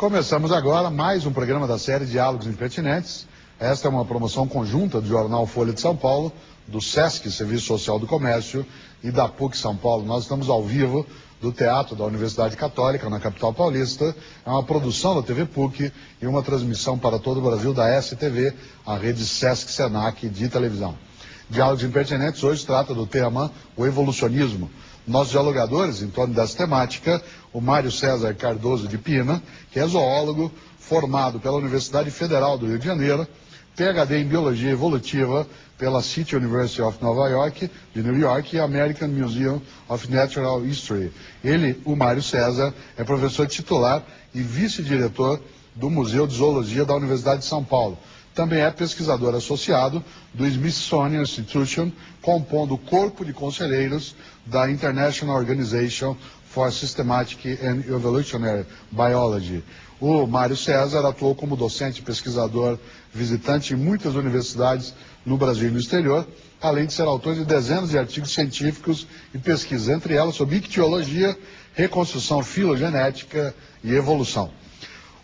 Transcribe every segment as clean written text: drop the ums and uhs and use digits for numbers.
Começamos agora mais um programa da série Diálogos Impertinentes. Esta é uma promoção conjunta do jornal Folha de São Paulo, do SESC, Serviço Social do Comércio, e da PUC São Paulo. Nós estamos ao vivo do Teatro da Universidade Católica, na capital paulista. É uma produção da TV PUC e uma transmissão para todo o Brasil da STV, a rede SESC-SENAC de televisão. Diálogos Impertinentes hoje trata do tema o evolucionismo. Nossos dialogadores, em torno dessa temática, o Mário César Cardoso de Pina, que é zoólogo, formado pela Universidade Federal do Rio de Janeiro, PhD em Biologia Evolutiva pela City University of Nova York, de New York, e American Museum of Natural History. Ele, o Mário César, é professor titular e vice-diretor do Museu de Zoologia da Universidade de São Paulo. Também é pesquisador associado do Smithsonian Institution, compondo o corpo de conselheiros da International Organization for Systematic and Evolutionary Biology. O Mário César atuou como docente e pesquisador visitante em muitas universidades no Brasil e no exterior, além de ser autor de dezenas de artigos científicos e pesquisas, entre elas sobre ictiologia, reconstrução filogenética e evolução.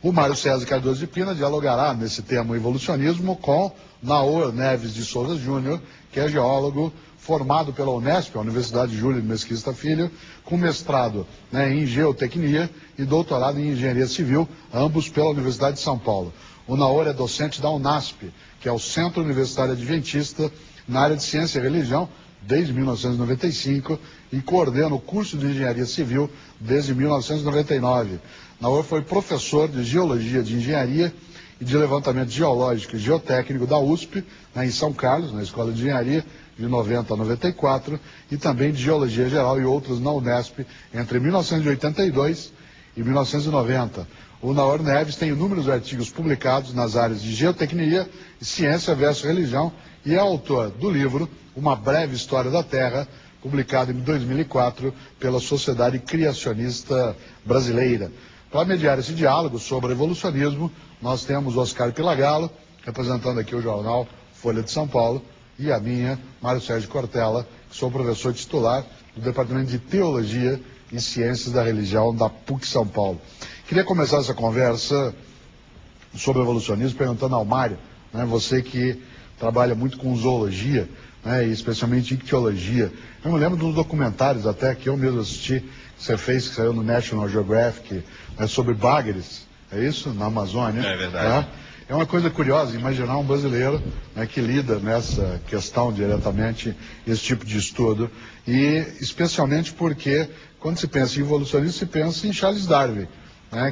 O Mário César Cardoso de Pina dialogará nesse tema evolucionismo com Naor Neves de Souza Júnior, que é geólogo formado pela Unesp, a Universidade Júlio de Mesquita Filho, com mestrado em geotecnia e doutorado em engenharia civil, ambos pela Universidade de São Paulo. O Naor é docente da UNASP, que é o Centro Universitário Adventista na área de ciência e religião, desde 1995, e coordena o curso de engenharia civil desde 1999. Naor foi professor de geologia de engenharia e de levantamento geológico e geotécnico da USP, em São Carlos, na Escola de Engenharia, de 90 a 94, e também de geologia geral e outros na Unesp, entre 1982 e 1990. O Naor Neves tem inúmeros artigos publicados nas áreas de geotecnia e ciência versus religião, e é autor do livro Uma Breve História da Terra, publicado em 2004 pela Sociedade Criacionista Brasileira. Para mediar esse diálogo sobre evolucionismo, nós temos Oscar Pilagalo, representando aqui o jornal Folha de São Paulo, e a minha, Mário Sérgio Cortella, que sou professor titular do Departamento de Teologia e Ciências da Religião da PUC São Paulo. Queria começar essa conversa sobre evolucionismo perguntando ao Mário, você que trabalha muito com zoologia, e especialmente ictiologia. Eu me lembro dos documentários até que eu mesmo assisti, que você fez, que saiu no National Geographic, sobre bagres, é isso? Na Amazônia. É verdade. É uma coisa curiosa imaginar um brasileiro que lida nessa questão diretamente, esse tipo de estudo, e especialmente porque quando se pensa em evolucionismo, se pensa em Charles Darwin,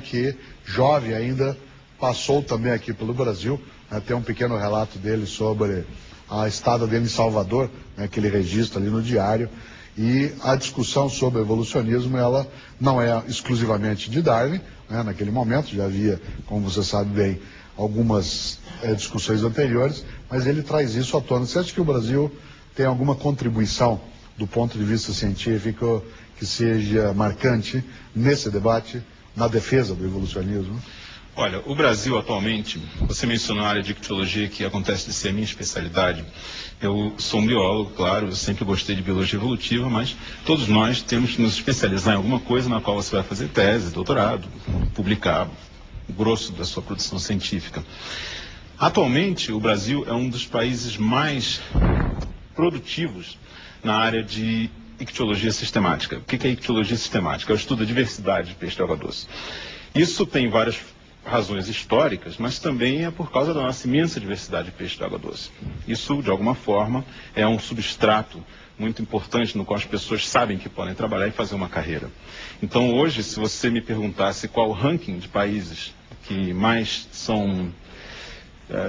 que jovem ainda passou também aqui pelo Brasil, tem um pequeno relato dele sobre a estada dele em Salvador, que ele registra ali no diário. E a discussão sobre evolucionismo, ela não é exclusivamente de Darwin, naquele momento já havia, como você sabe bem, algumas discussões anteriores, mas ele traz isso à tona. Você acha que o Brasil tem alguma contribuição do ponto de vista científico que seja marcante nesse debate, na defesa do evolucionismo? Olha, o Brasil atualmente, você mencionou a área de ictiologia, que acontece de ser a minha especialidade. Eu sou um biólogo, claro, eu sempre gostei de biologia evolutiva, mas todos nós temos que nos especializar em alguma coisa na qual você vai fazer tese, doutorado, publicar o grosso da sua produção científica. Atualmente, o Brasil é um dos países mais produtivos na área de ictiologia sistemática. O que é ictiologia sistemática? É o estudo da diversidade de peixe de água doce. Isso tem várias razões históricas, mas também é por causa da nossa imensa diversidade de peixe de água doce. Isso, de alguma forma, é um substrato muito importante no qual as pessoas sabem que podem trabalhar e fazer uma carreira. Então, hoje, se você me perguntasse qual o ranking de países que mais são,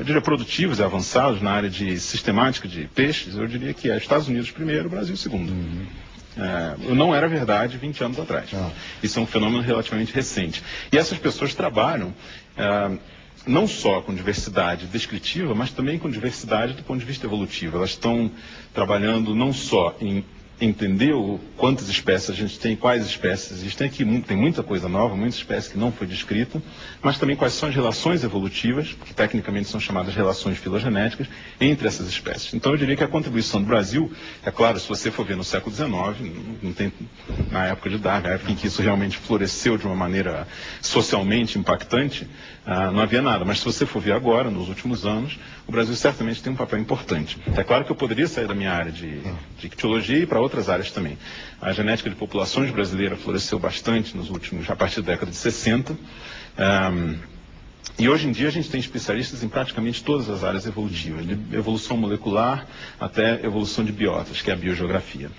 diria, produtivos e avançados na área de sistemática de peixes, eu diria que é Estados Unidos primeiro, Brasil segundo. Não era verdade 20 anos atrás. Isso é um fenômeno relativamente recente. E essas pessoas trabalham não só com diversidade descritiva, mas também com diversidade do ponto de vista evolutivo. Elas estão trabalhando não só em entender quantas espécies a gente tem, quais espécies existem. Aqui tem muita coisa nova, muitas espécies que não foi descrita, mas também quais são as relações evolutivas, que tecnicamente são chamadas relações filogenéticas, entre essas espécies. Então eu diria que a contribuição do Brasil, é claro, se você for ver no século XIX, não tem, na época de Darwin, a época em que isso realmente floresceu de uma maneira socialmente impactante, não havia nada. Mas se você for ver agora, nos últimos anos, o Brasil certamente tem um papel importante. É claro que eu poderia sair da minha área de ictiologia e para outras áreas também. A genética de populações brasileira floresceu bastante a partir da década de 60. E hoje em dia a gente tem especialistas em praticamente todas as áreas evolutivas, de evolução molecular até evolução de biotas, que é a biogeografia.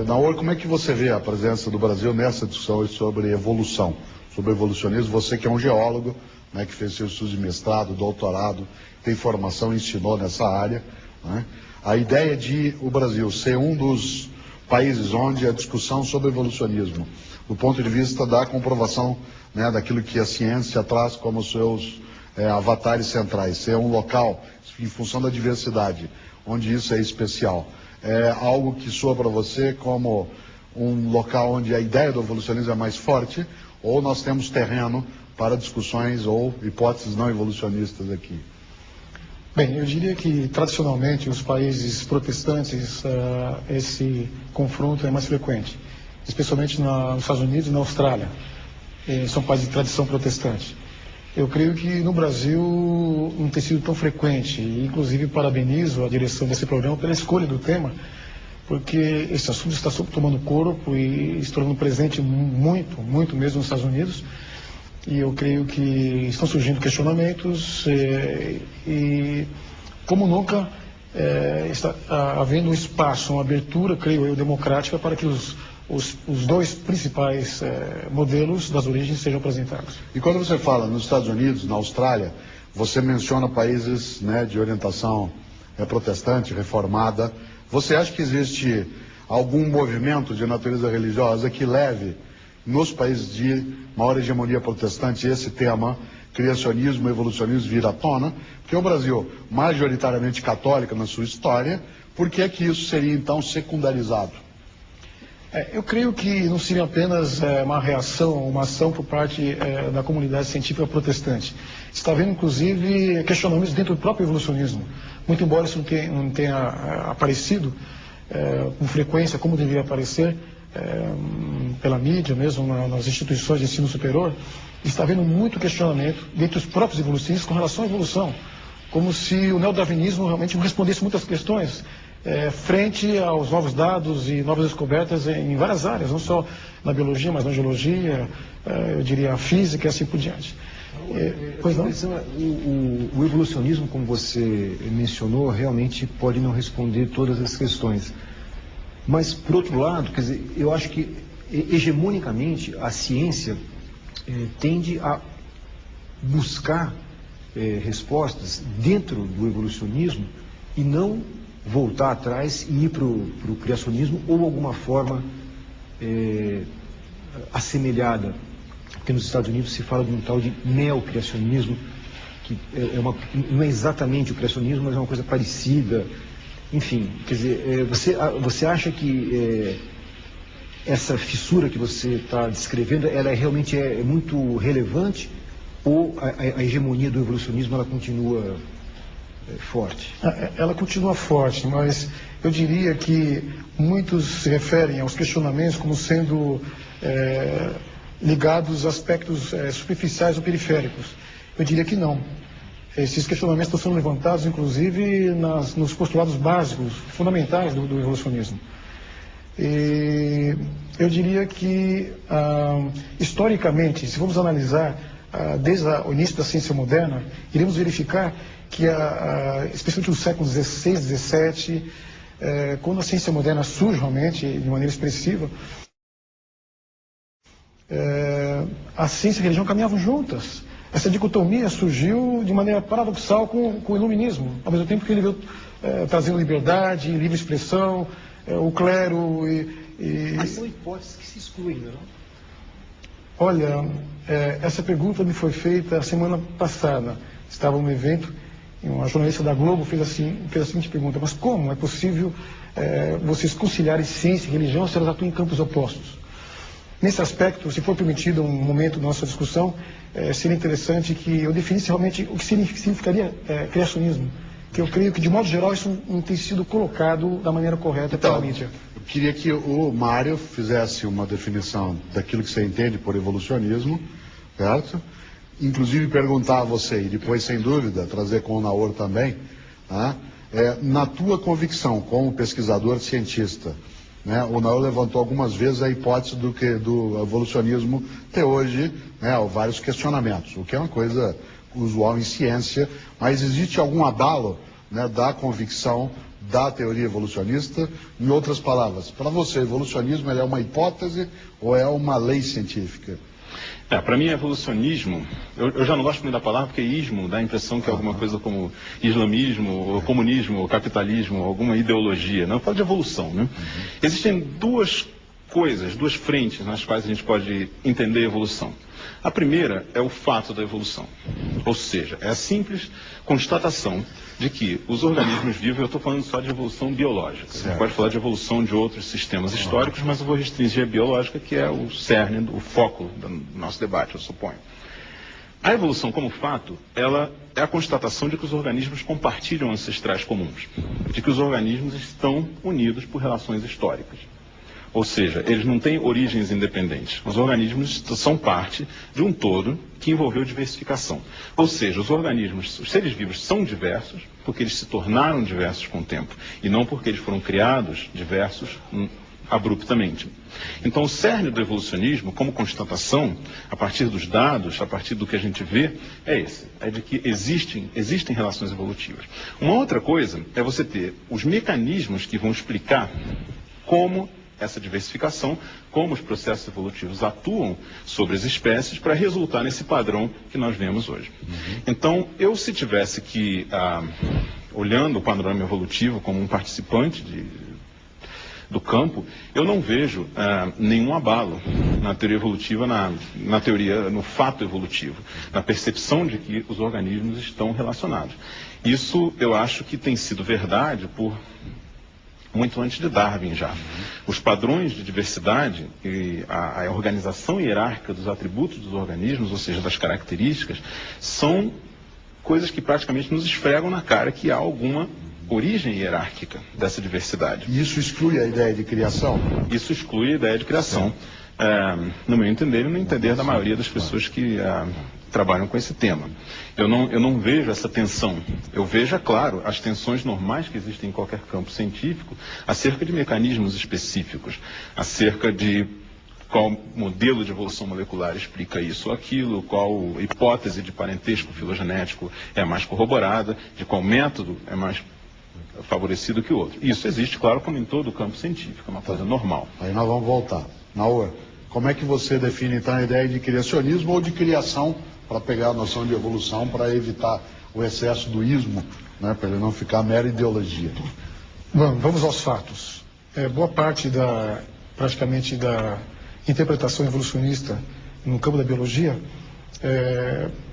Naor, como é que você vê a presença do Brasil nessa discussão sobre evolução, sobre evolucionismo? Você que é um geólogo, né, que fez seus estudos de mestrado, doutorado, tem formação e ensinou nessa área, né? A ideia de o Brasil ser um dos países onde a discussão sobre evolucionismo, do ponto de vista da comprovação, né, daquilo que a ciência traz como seus avatares centrais, ser um local, em função da diversidade, onde isso é especial, é algo que soa para você como um local onde a ideia do evolucionismo é mais forte, ou nós temos terreno para discussões ou hipóteses não evolucionistas aqui? Bem, eu diria que tradicionalmente os países protestantes esse confronto é mais frequente, especialmente nos Estados Unidos e na Austrália. São países de tradição protestante. Eu creio que no Brasil não tem sido tão frequente, e inclusive parabenizo a direção desse programa pela escolha do tema, porque esse assunto está tomando corpo e se tornando presente muito, muito mesmo nos Estados Unidos. E eu creio que estão surgindo questionamentos e como nunca, está havendo um espaço, uma abertura, creio eu, democrática para que os dois principais modelos das origens sejam apresentados. E quando você fala nos Estados Unidos, na Austrália, você menciona países, né, de orientação protestante, reformada. Você acha que existe algum movimento de natureza religiosa que leve nos países de maior hegemonia protestante esse tema, criacionismo, evolucionismo, vir à tona? Porque o Brasil, majoritariamente católico na sua história, por que é que isso seria então secundarizado? Eu creio que não seria apenas uma reação, uma ação por parte da comunidade científica protestante. Está havendo, inclusive, questionamentos dentro do próprio evolucionismo. Muito embora isso não tenha aparecido com frequência, como deveria aparecer, pela mídia mesmo, nas instituições de ensino superior, está havendo muito questionamento dentre os próprios evolucionistas com relação à evolução, como se o neodarwinismo realmente não respondesse muitas questões frente aos novos dados e novas descobertas em várias áreas, não só na biologia, mas na geologia, eu diria a física e assim por diante. Pois não? O evolucionismo, como você mencionou, realmente pode não responder todas as questões. Mas, por outro lado, quer dizer, eu acho que hegemonicamente a ciência tende a buscar respostas dentro do evolucionismo e não voltar atrás e ir para o criacionismo ou alguma forma assemelhada. Porque nos Estados Unidos se fala de um tal de neocriacionismo, que não é exatamente o criacionismo, mas é uma coisa parecida. Enfim, quer dizer, você acha que essa fissura que você está descrevendo, ela realmente é muito relevante, ou a hegemonia do evolucionismo ela continua forte? Ela continua forte, mas eu diria que muitos se referem aos questionamentos como sendo ligados a aspectos superficiais ou periféricos. Eu diria que não. Esses questionamentos estão sendo levantados, inclusive, nos postulados básicos, fundamentais do evolucionismo. E eu diria que, historicamente, se formos analisar desde o início da ciência moderna, iremos verificar que, especialmente no século XVI, XVII, quando a ciência moderna surge realmente de maneira expressiva, a ciência e a religião caminhavam juntas. Essa dicotomia surgiu de maneira paradoxal com o iluminismo, ao mesmo tempo que ele veio trazendo liberdade, livre expressão, o clero Mas são hipóteses que se excluem, não? Olha, essa pergunta me foi feita a semana passada. Estava num evento uma jornalista da Globo fez a seguinte pergunta: mas como é possível vocês conciliarem ciência e religião se elas atuam em campos opostos? Nesse aspecto, se for permitido um momento da nossa discussão, seria interessante que eu definisse realmente o que significaria criacionismo, que eu creio que, de modo geral, isso não tem sido colocado da maneira correta pela mídia. Eu queria que o Mário fizesse uma definição daquilo que você entende por evolucionismo, certo? Inclusive perguntar a você, e depois, sem dúvida, trazer com o Naor também, tá? Na tua convicção, como pesquisador cientista, né, o Naor levantou algumas vezes a hipótese do evolucionismo ter hoje, né, vários questionamentos, o que é uma coisa usual em ciência, mas existe algum abalo, né, da convicção da teoria evolucionista? Em outras palavras, para você, evolucionismo é uma hipótese ou é uma lei científica? Para mim, evolucionismo, eu já não gosto muito da palavra, porque ismo dá a impressão que é alguma coisa como islamismo, ou comunismo, ou capitalismo, alguma ideologia. Não, eu falo de evolução, né? Existem duas coisas, duas frentes nas quais a gente pode entender a evolução. A primeira é o fato da evolução, ou seja, é a simples constatação de que os organismos vivos, eu estou falando só de evolução biológica, a gente pode falar de evolução de outros sistemas históricos, mas eu vou restringir a biológica, que é o cerne, o foco do nosso debate, eu suponho. A evolução como fato, ela é a constatação de que os organismos compartilham ancestrais comuns, de que os organismos estão unidos por relações históricas. Ou seja, eles não têm origens independentes. Os organismos são parte de um todo que envolveu diversificação. Ou seja, os organismos, os seres vivos são diversos porque eles se tornaram diversos com o tempo e não porque eles foram criados diversos abruptamente. Então, o cerne do evolucionismo, como constatação, a partir dos dados, a partir do que a gente vê, é esse. É de que existem relações evolutivas. Uma outra coisa é você ter os mecanismos que vão explicar como essa diversificação, como os processos evolutivos atuam sobre as espécies para resultar nesse padrão que nós vemos hoje. Então, se tivesse que, olhando o panorama evolutivo como um participante do campo, eu não vejo nenhum abalo na teoria evolutiva, no fato evolutivo, na percepção de que os organismos estão relacionados. Isso eu acho que tem sido verdade muito antes de Darwin já. Os padrões de diversidade e a organização hierárquica dos atributos dos organismos, ou seja, das características, são coisas que praticamente nos esfregam na cara que há alguma origem hierárquica dessa diversidade. E isso exclui a ideia de criação? Isso exclui a ideia de criação, no meu entender e no entender da maioria das pessoas que trabalham com esse tema. Eu não vejo essa tensão. Eu vejo, é claro, as tensões normais que existem em qualquer campo científico acerca de mecanismos específicos, acerca de qual modelo de evolução molecular explica isso ou aquilo, qual hipótese de parentesco filogenético é mais corroborada, de qual método é mais favorecido que o outro. Isso existe, claro, como em todo o campo científico, é uma coisa normal. Aí nós vamos voltar. Naor, como é que você define, então, a ideia de criacionismo ou de criação, para pegar a noção de evolução, para evitar o excesso do ismo, né, para ele não ficar mera ideologia? Vamos aos fatos. Boa parte praticamente da interpretação evolucionista no campo da biologia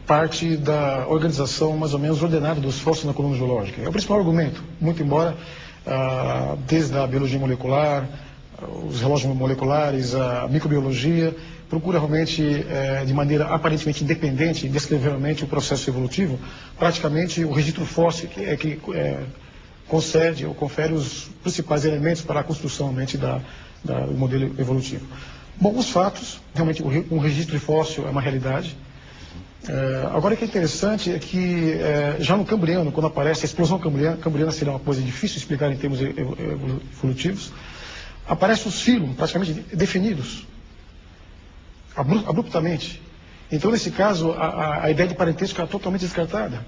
parte da organização mais ou menos ordenada dos fósseis na coluna geológica. É o principal argumento, muito embora desde a biologia molecular, os relógios moleculares, a microbiologia, procura realmente, de maneira aparentemente independente, indescrevevelmente, o processo evolutivo. Praticamente, o registro fóssil que concede ou confere os principais elementos para a construção realmente do modelo evolutivo. Bom, os fatos, realmente, um registro fóssil é uma realidade. Agora, o que é interessante é que, já no Cambriano, quando aparece a explosão cambriana, seria uma coisa difícil de explicar em termos evolutivos, aparecem os fílums praticamente definidos, abruptamente. Então, nesse caso, a ideia de parentesco é totalmente descartada.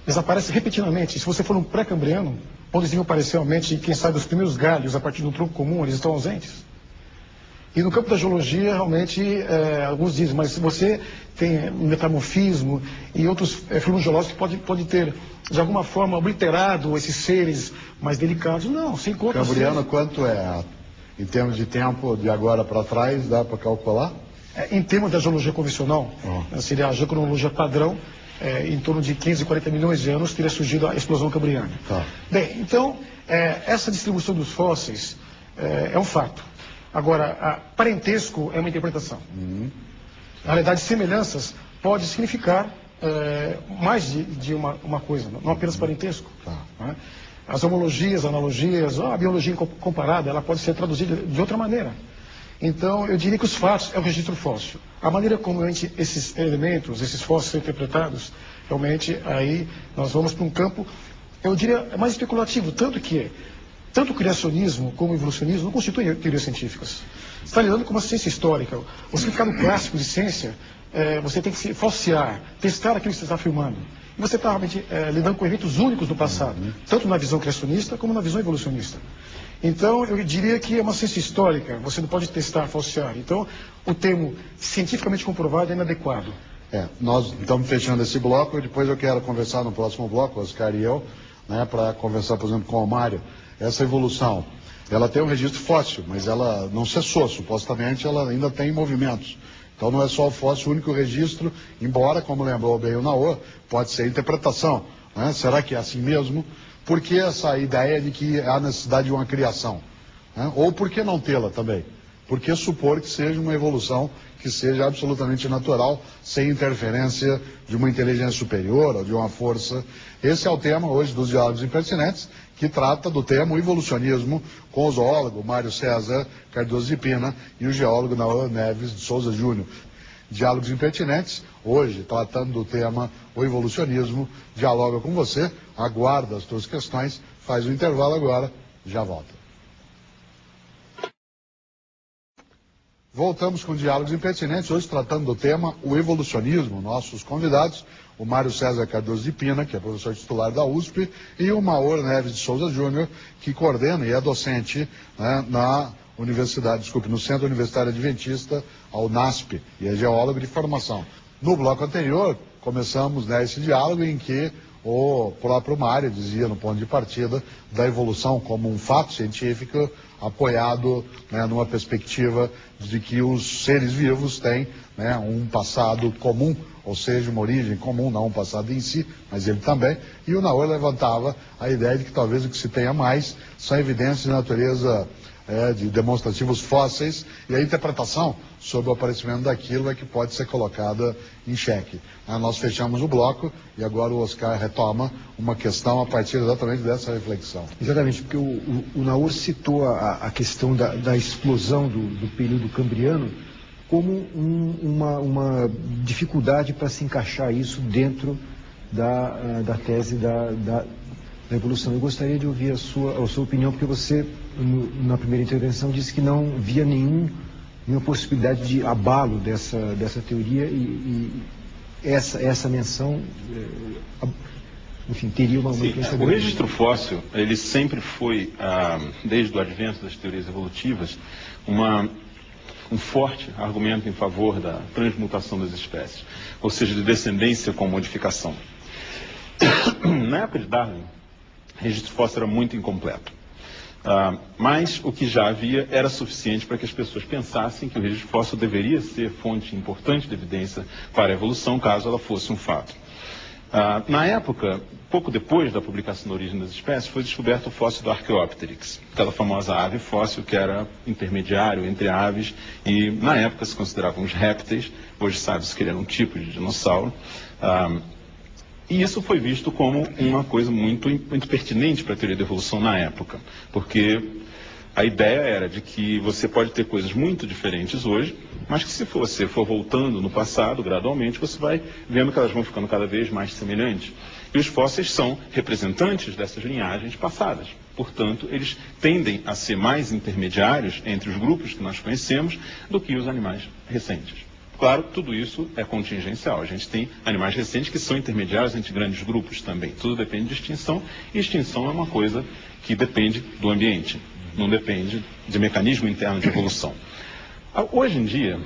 Eles aparecem repetidamente. Se você for um pré-cambriano, onde eles iam aparecer realmente, quem sabe, os primeiros galhos a partir de um tronco comum, eles estão ausentes. E no campo da geologia, realmente, alguns dizem, mas se você tem metamorfismo e outros fenômenos geológicos que pode ter, de alguma forma, obliterado esses seres mais delicados. Não, você encontra... Cambriano, quanto é? Em termos de tempo, de agora para trás, dá para calcular? Em termos da geologia convencional, seria a geocronologia padrão, em torno de 15, 40 milhões de anos, teria surgido a explosão cambriana. Tá. Bem, então, essa distribuição dos fósseis é um fato. Agora, parentesco é uma interpretação. Na realidade, semelhanças pode significar mais de uma coisa, não apenas parentesco. Tá. Né? As homologias, analogias, a biologia comparada, ela pode ser traduzida de outra maneira. Então, eu diria que os fatos é o registro fóssil. A maneira como esses elementos, esses fósseis são interpretados, realmente, aí nós vamos para um campo, eu diria, mais especulativo, tanto o criacionismo como o evolucionismo não constituem teorias científicas. Você está lidando com uma ciência histórica. O significado clássico de ciência, você tem que se falsear, testar aquilo que você está afirmando. E você está realmente lidando com eventos únicos do passado, tanto na visão criacionista como na visão evolucionista. Então, eu diria que é uma ciência histórica, você não pode testar, falsear. Então, o termo cientificamente comprovado é inadequado. Nós estamos fechando esse bloco e depois eu quero conversar no próximo bloco, Oscar e eu, né, para conversar, por exemplo, com o Mário. Essa evolução, ela tem um registro fóssil, mas ela não cessou, supostamente ela ainda tem movimentos. Então não é só o fóssil o único registro, embora, como lembrou bem o Naor, pode ser interpretação. Né? Será que é assim mesmo? Por que essa ideia de que há necessidade de uma criação? Né? Ou por que não tê-la também? Por que supor que seja uma evolução que seja absolutamente natural, sem interferência de uma inteligência superior ou de uma força? Esse é o tema hoje dos Diálogos Impertinentes, que trata do tema o evolucionismo, com o zoólogo Mário César Cardoso de Pina e o geólogo Naor Neves de Souza Júnior. Diálogos Impertinentes, hoje tratando do tema o evolucionismo, dialoga com você, aguarda as suas questões, faz o intervalo agora, já volta. Voltamos com Diálogos Impertinentes, hoje tratando do tema o evolucionismo. Nossos convidados, o Mário César Cardoso de Pina, que é professor titular da USP, e o Naor Neves de Souza Júnior, que coordena e é docente, né, no Centro Universitário Adventista, a UNASP, e é geólogo de formação. No bloco anterior, começamos, né, esse diálogo em que o próprio Mário dizia, no ponto de partida, da evolução como um fato científico apoiado, né, numa perspectiva de que os seres vivos têm, né, um passado comum, ou seja, uma origem comum, não um passado em si, mas ele também. E o Naor levantava a ideia de que talvez o que se tenha mais são evidências de natureza de demonstrativos fósseis, e a interpretação sobre o aparecimento daquilo é que pode ser colocada em xeque. Nós fechamos o bloco e agora o Oscar retoma uma questão a partir exatamente dessa reflexão. Exatamente, porque o Naor citou a questão da explosão do período cambriano como uma dificuldade para se encaixar isso dentro da tese da evolução. Eu gostaria de ouvir a sua opinião, porque você, na primeira intervenção, disse que não via nenhuma possibilidade de abalo dessa teoria e essa menção, enfim, teria uma influência grande. O registro fóssil, ele sempre foi, desde o advento das teorias evolutivas, um forte argumento em favor da transmutação das espécies, ou seja, de descendência com modificação. Na época de Darwin, o registro fóssil era muito incompleto. Mas o que já havia era suficiente para que as pessoas pensassem que o registro fóssil deveria ser fonte importante de evidência para a evolução, caso ela fosse um fato. Na época, pouco depois da publicação da Origem das Espécies, foi descoberto o fóssil do Archaeopteryx, aquela famosa ave fóssil que era intermediário entre aves e, na época, se consideravam os répteis. Hoje sabe-se que ele era um tipo de dinossauro. E isso foi visto como uma coisa muito pertinente para a teoria da evolução na época, porque a ideia era de que você pode ter coisas muito diferentes hoje, mas que se você for voltando no passado, gradualmente, você vai vendo que elas vão ficando cada vez mais semelhantes. E os fósseis são representantes dessas linhagens passadas. Portanto, eles tendem a ser mais intermediários entre os grupos que nós conhecemos do que os animais recentes. Claro, tudo isso é contingencial. A gente tem animais recentes que são intermediários entre grandes grupos também. Tudo depende de extinção, e extinção é uma coisa que depende do ambiente, não depende de mecanismo interno de evolução. Hoje em dia,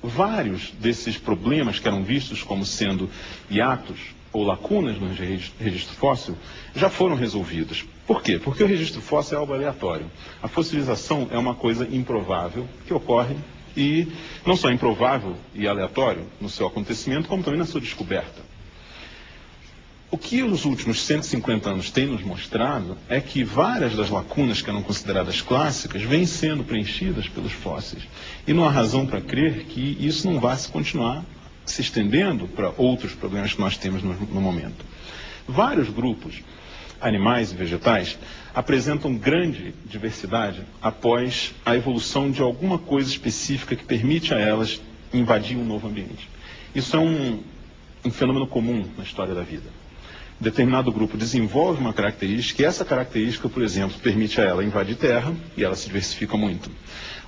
vários desses problemas que eram vistos como sendo hiatos ou lacunas no registro fóssil já foram resolvidos. Por quê? Porque o registro fóssil é algo aleatório. A fossilização é uma coisa improvável que ocorre e não só improvável e aleatório no seu acontecimento, como também na sua descoberta. O que os últimos 150 anos têm nos mostrado é que várias das lacunas que eram consideradas clássicas vêm sendo preenchidas pelos fósseis. E não há razão para crer que isso não vá se continuar se estendendo para outros problemas que nós temos no momento. Vários grupos, animais e vegetais, apresentam grande diversidade após a evolução de alguma coisa específica que permite a elas invadir um novo ambiente. Isso é um fenômeno comum na história da vida. Determinado grupo desenvolve uma característica e essa característica, por exemplo, permite a ela invadir terra e ela se diversifica muito.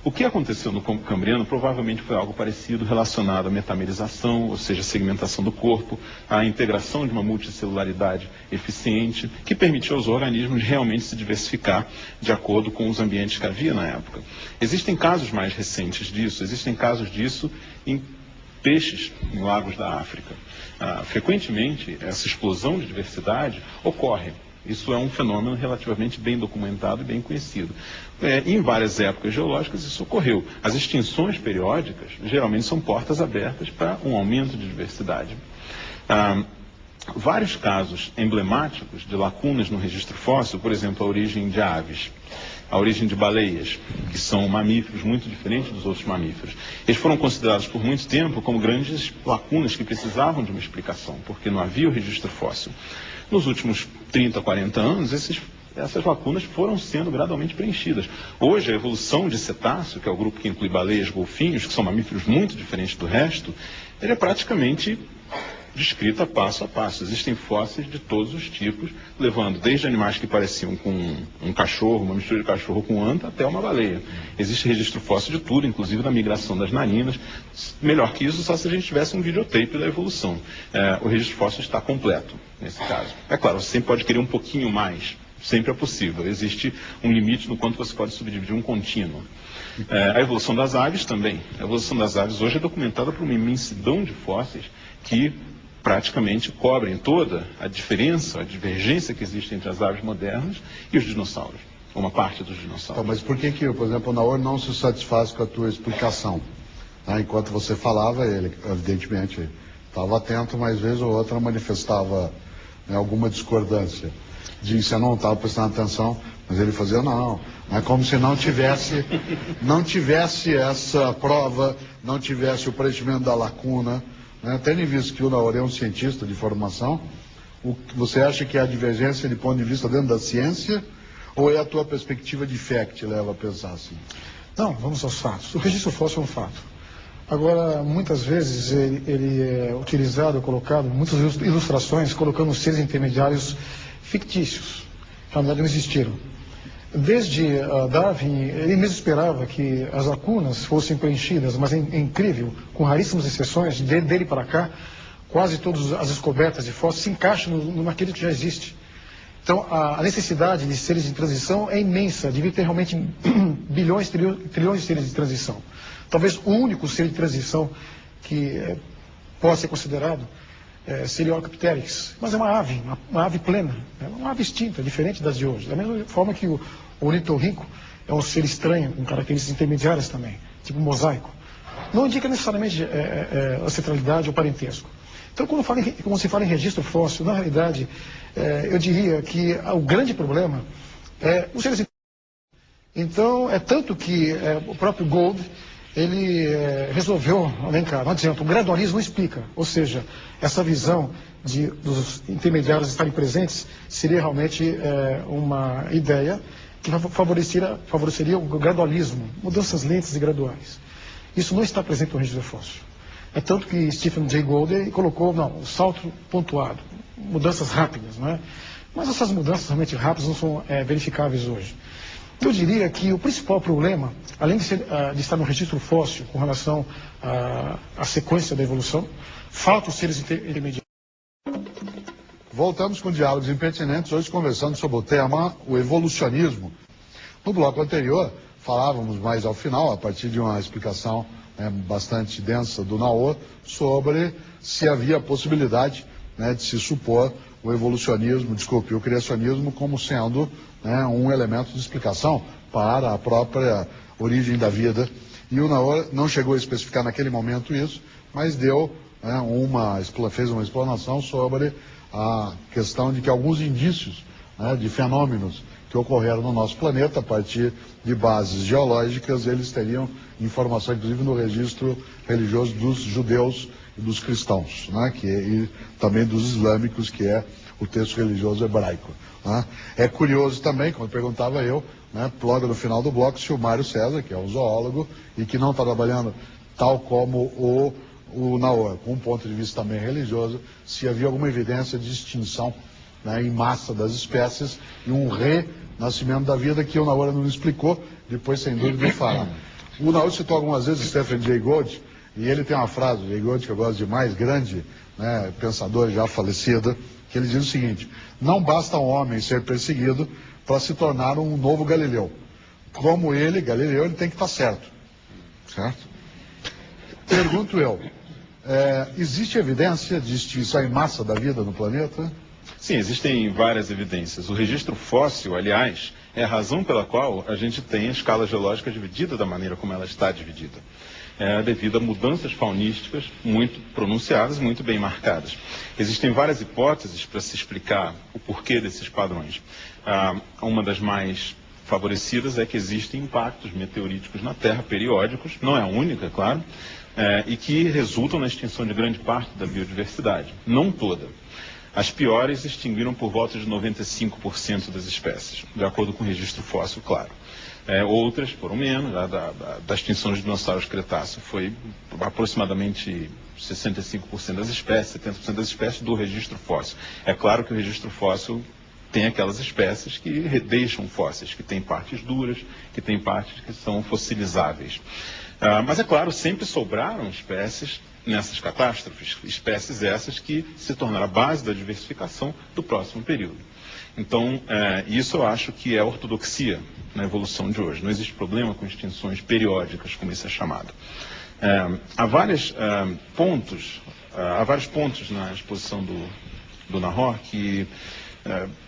O que aconteceu no Cambriano provavelmente foi algo parecido relacionado à metamerização, ou seja, a segmentação do corpo, à integração de uma multicelularidade eficiente, que permitiu aos organismos realmente se diversificar de acordo com os ambientes que havia na época. Existem casos mais recentes disso, existem casos disso em peixes em lagos da África. Frequentemente, essa explosão de diversidade ocorre. Isso é um fenômeno relativamente bem documentado e bem conhecido. Em várias épocas geológicas isso ocorreu. As extinções periódicas geralmente são portas abertas para um aumento de diversidade. Vários casos emblemáticos de lacunas no registro fóssil, por exemplo, a origem de aves, a origem de baleias, que são mamíferos muito diferentes dos outros mamíferos. Eles foram considerados por muito tempo como grandes lacunas que precisavam de uma explicação, porque não havia o registro fóssil. Nos últimos 30, 40 anos, essas lacunas foram sendo gradualmente preenchidas. Hoje, a evolução de cetáceo, que é o grupo que inclui baleias, golfinhos, que são mamíferos muito diferentes do resto, ele é praticamente descrita passo a passo. Existem fósseis de todos os tipos, levando desde animais que pareciam com um cachorro, uma mistura de cachorro com anta, até uma baleia. Existe registro fóssil de tudo, inclusive da migração das narinas. Melhor que isso, só se a gente tivesse um videotape da evolução. O registro fóssil está completo, nesse caso. É claro, você sempre pode querer um pouquinho mais. Sempre é possível. Existe um limite no quanto você pode subdividir um contínuo. A evolução das aves também. A evolução das aves hoje é documentada por uma imensidão de fósseis que praticamente cobrem toda a diferença, a divergência que existe entre as aves modernas e os dinossauros, uma parte dos dinossauros. Então, mas por que, por exemplo, o Naor não se satisfaz com a tua explicação? Enquanto você falava, ele, evidentemente, estava atento, mas vez ou outra manifestava alguma discordância. Disse, eu não estava prestando atenção, mas ele fazia não. É como se não tivesse essa prova, não tivesse o preenchimento da lacuna. Tendo visto que o Naor é um cientista de formação, você acha que é a divergência de ponto de vista dentro da ciência, ou é a tua perspectiva de fé que te leva a pensar assim? Não, vamos aos fatos. O registro fóssil é um fato. Agora, muitas vezes ele é utilizado, colocado, muitas ilustrações, colocando seres intermediários fictícios, que na verdade não existiram. Desde Darwin, ele mesmo esperava que as lacunas fossem preenchidas, mas é incrível, com raríssimas exceções, dele para cá, quase todas as descobertas de fósseis se encaixam naquilo que já existe. Então, a necessidade de seres de transição é imensa, devia ter realmente bilhões, trilhões de seres de transição. Talvez o único ser de transição que possa ser considerado seria o Archaeopteryx, mas é uma ave plena, uma ave extinta, diferente das de hoje. Da mesma forma que o ornitorrinco é um ser estranho, com características intermediárias também, tipo mosaico. Não indica necessariamente ancestralidade ou parentesco. Então, quando se fala em registro fóssil, na realidade, eu diria que o grande problema é os seres. Então, é tanto que o próprio Gould, ele resolveu elencar, não adianta, o gradualismo não explica, ou seja, essa visão dos intermediários estarem presentes seria realmente uma ideia que favoreceria o gradualismo, mudanças lentas e graduais. Isso não está presente no registro fóssil. É tanto que Stephen Jay Gould colocou, o salto pontuado, mudanças rápidas, não é? Mas essas mudanças realmente rápidas não são verificáveis hoje. Eu diria que o principal problema, além de estar no registro fóssil com relação à sequência da evolução, falta os seres intermediários. Voltamos com Diálogos Impertinentes, hoje conversando sobre o tema, o evolucionismo. No bloco anterior, falávamos mais ao final, a partir de uma explicação bastante densa do Naor, sobre se havia possibilidade de se supor o evolucionismo, o criacionismo como sendo um elemento de explicação para a própria origem da vida E o Naor não chegou a especificar naquele momento isso, mas deu, né, fez uma explanação sobre a questão de que alguns indícios, né, de fenômenos que ocorreram no nosso planeta, a partir de bases geológicas, eles teriam informação, inclusive, no registro religioso dos judeus e dos cristãos, né, e também dos islâmicos, que é o texto religioso hebraico. Né. É curioso também, como perguntava eu, né, logo no final do bloco, se o Mário César, que é um zoólogo e que não está trabalhando tal como o Naor, com um ponto de vista também religioso, se havia alguma evidência de extinção, né, em massa das espécies e um renascimento da vida, que o Naor não explicou, depois sem dúvida ele fará. O Naor citou algumas vezes Stephen Jay Gould, e ele tem uma frase, Jay Gould, que eu gosto demais, grande, né, pensador já falecido, que ele diz o seguinte: não basta um homem ser perseguido para se tornar um novo Galileu. Como ele, Galileu, ele tem que estar certo. Certo? Pergunto eu, existe evidência de extinção em massa da vida no planeta? Sim, existem várias evidências. O registro fóssil, aliás, é a razão pela qual a gente tem a escala geológica dividida da maneira como ela está dividida. Devido a mudanças faunísticas muito pronunciadas, muito bem marcadas. Existem várias hipóteses para se explicar o porquê desses padrões. Uma das mais favorecidas é que existem impactos meteoríticos na Terra periódicos, não é a única, claro, e que resultam na extinção de grande parte da biodiversidade, não toda. As piores extinguiram por volta de 95% das espécies, de acordo com o registro fóssil, claro. Outras foram menos, da extinção dos dinossauros Cretáceo foi aproximadamente 65% das espécies, 70% das espécies do registro fóssil. É claro que o registro fóssil tem aquelas espécies que deixam fósseis, que têm partes duras, que têm partes que são fossilizáveis. Mas é claro, sempre sobraram espécies nessas catástrofes, espécies essas que se tornaram a base da diversificação do próximo período. Então, isso eu acho que é ortodoxia na evolução de hoje. Não existe problema com extinções periódicas, como isso é chamado. Há vários pontos na exposição do Nahor que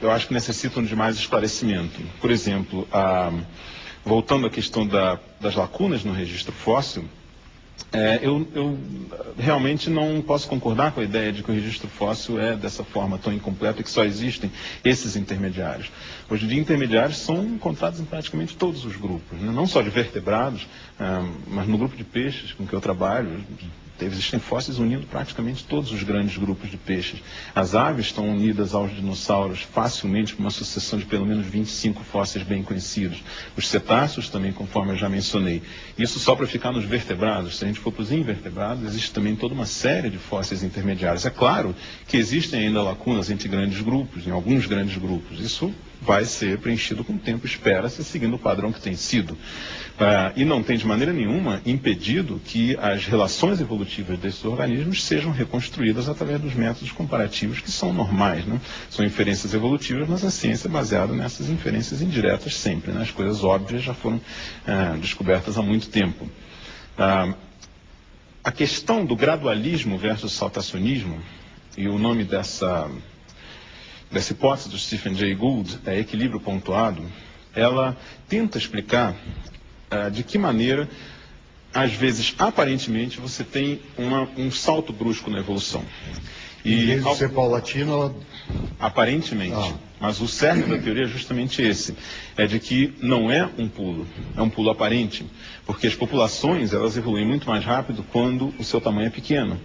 eu acho que necessitam de mais esclarecimento. Por exemplo, voltando à questão das lacunas no registro fóssil, eu realmente não posso concordar com a ideia de que o registro fóssil é dessa forma tão incompleto e que só existem esses intermediários. Hoje em dia, intermediários são encontrados em praticamente todos os grupos, né? Não só de vertebrados, mas no grupo de peixes com que eu trabalho, existem fósseis unindo praticamente todos os grandes grupos de peixes. As aves estão unidas aos dinossauros facilmente, com uma sucessão de pelo menos 25 fósseis bem conhecidos. Os cetáceos também, conforme eu já mencionei. Isso só para ficar nos vertebrados. Se a gente for para os invertebrados, existe também toda uma série de fósseis intermediários. É claro que existem ainda lacunas entre grandes grupos, em alguns grandes grupos. Isso vai ser preenchido com o tempo, espera-se, seguindo o padrão que tem sido. E não tem de maneira nenhuma impedido que as relações evolutivas desses organismos sejam reconstruídas através dos métodos comparativos que são normais, né? São inferências evolutivas, mas a ciência é baseada nessas inferências indiretas sempre, né? As coisas óbvias já foram descobertas há muito tempo. A questão do gradualismo versus saltacionismo, e o nome dessa hipótese do Stephen Jay Gould é equilíbrio pontuado, ela tenta explicar de que maneira, às vezes, aparentemente, você tem um salto brusco na evolução. Em vez de ser paulatino, aparentemente. Mas o cerne da teoria é justamente esse. É de que não é um pulo aparente. Porque as populações, elas evoluem muito mais rápido quando o seu tamanho é pequeno.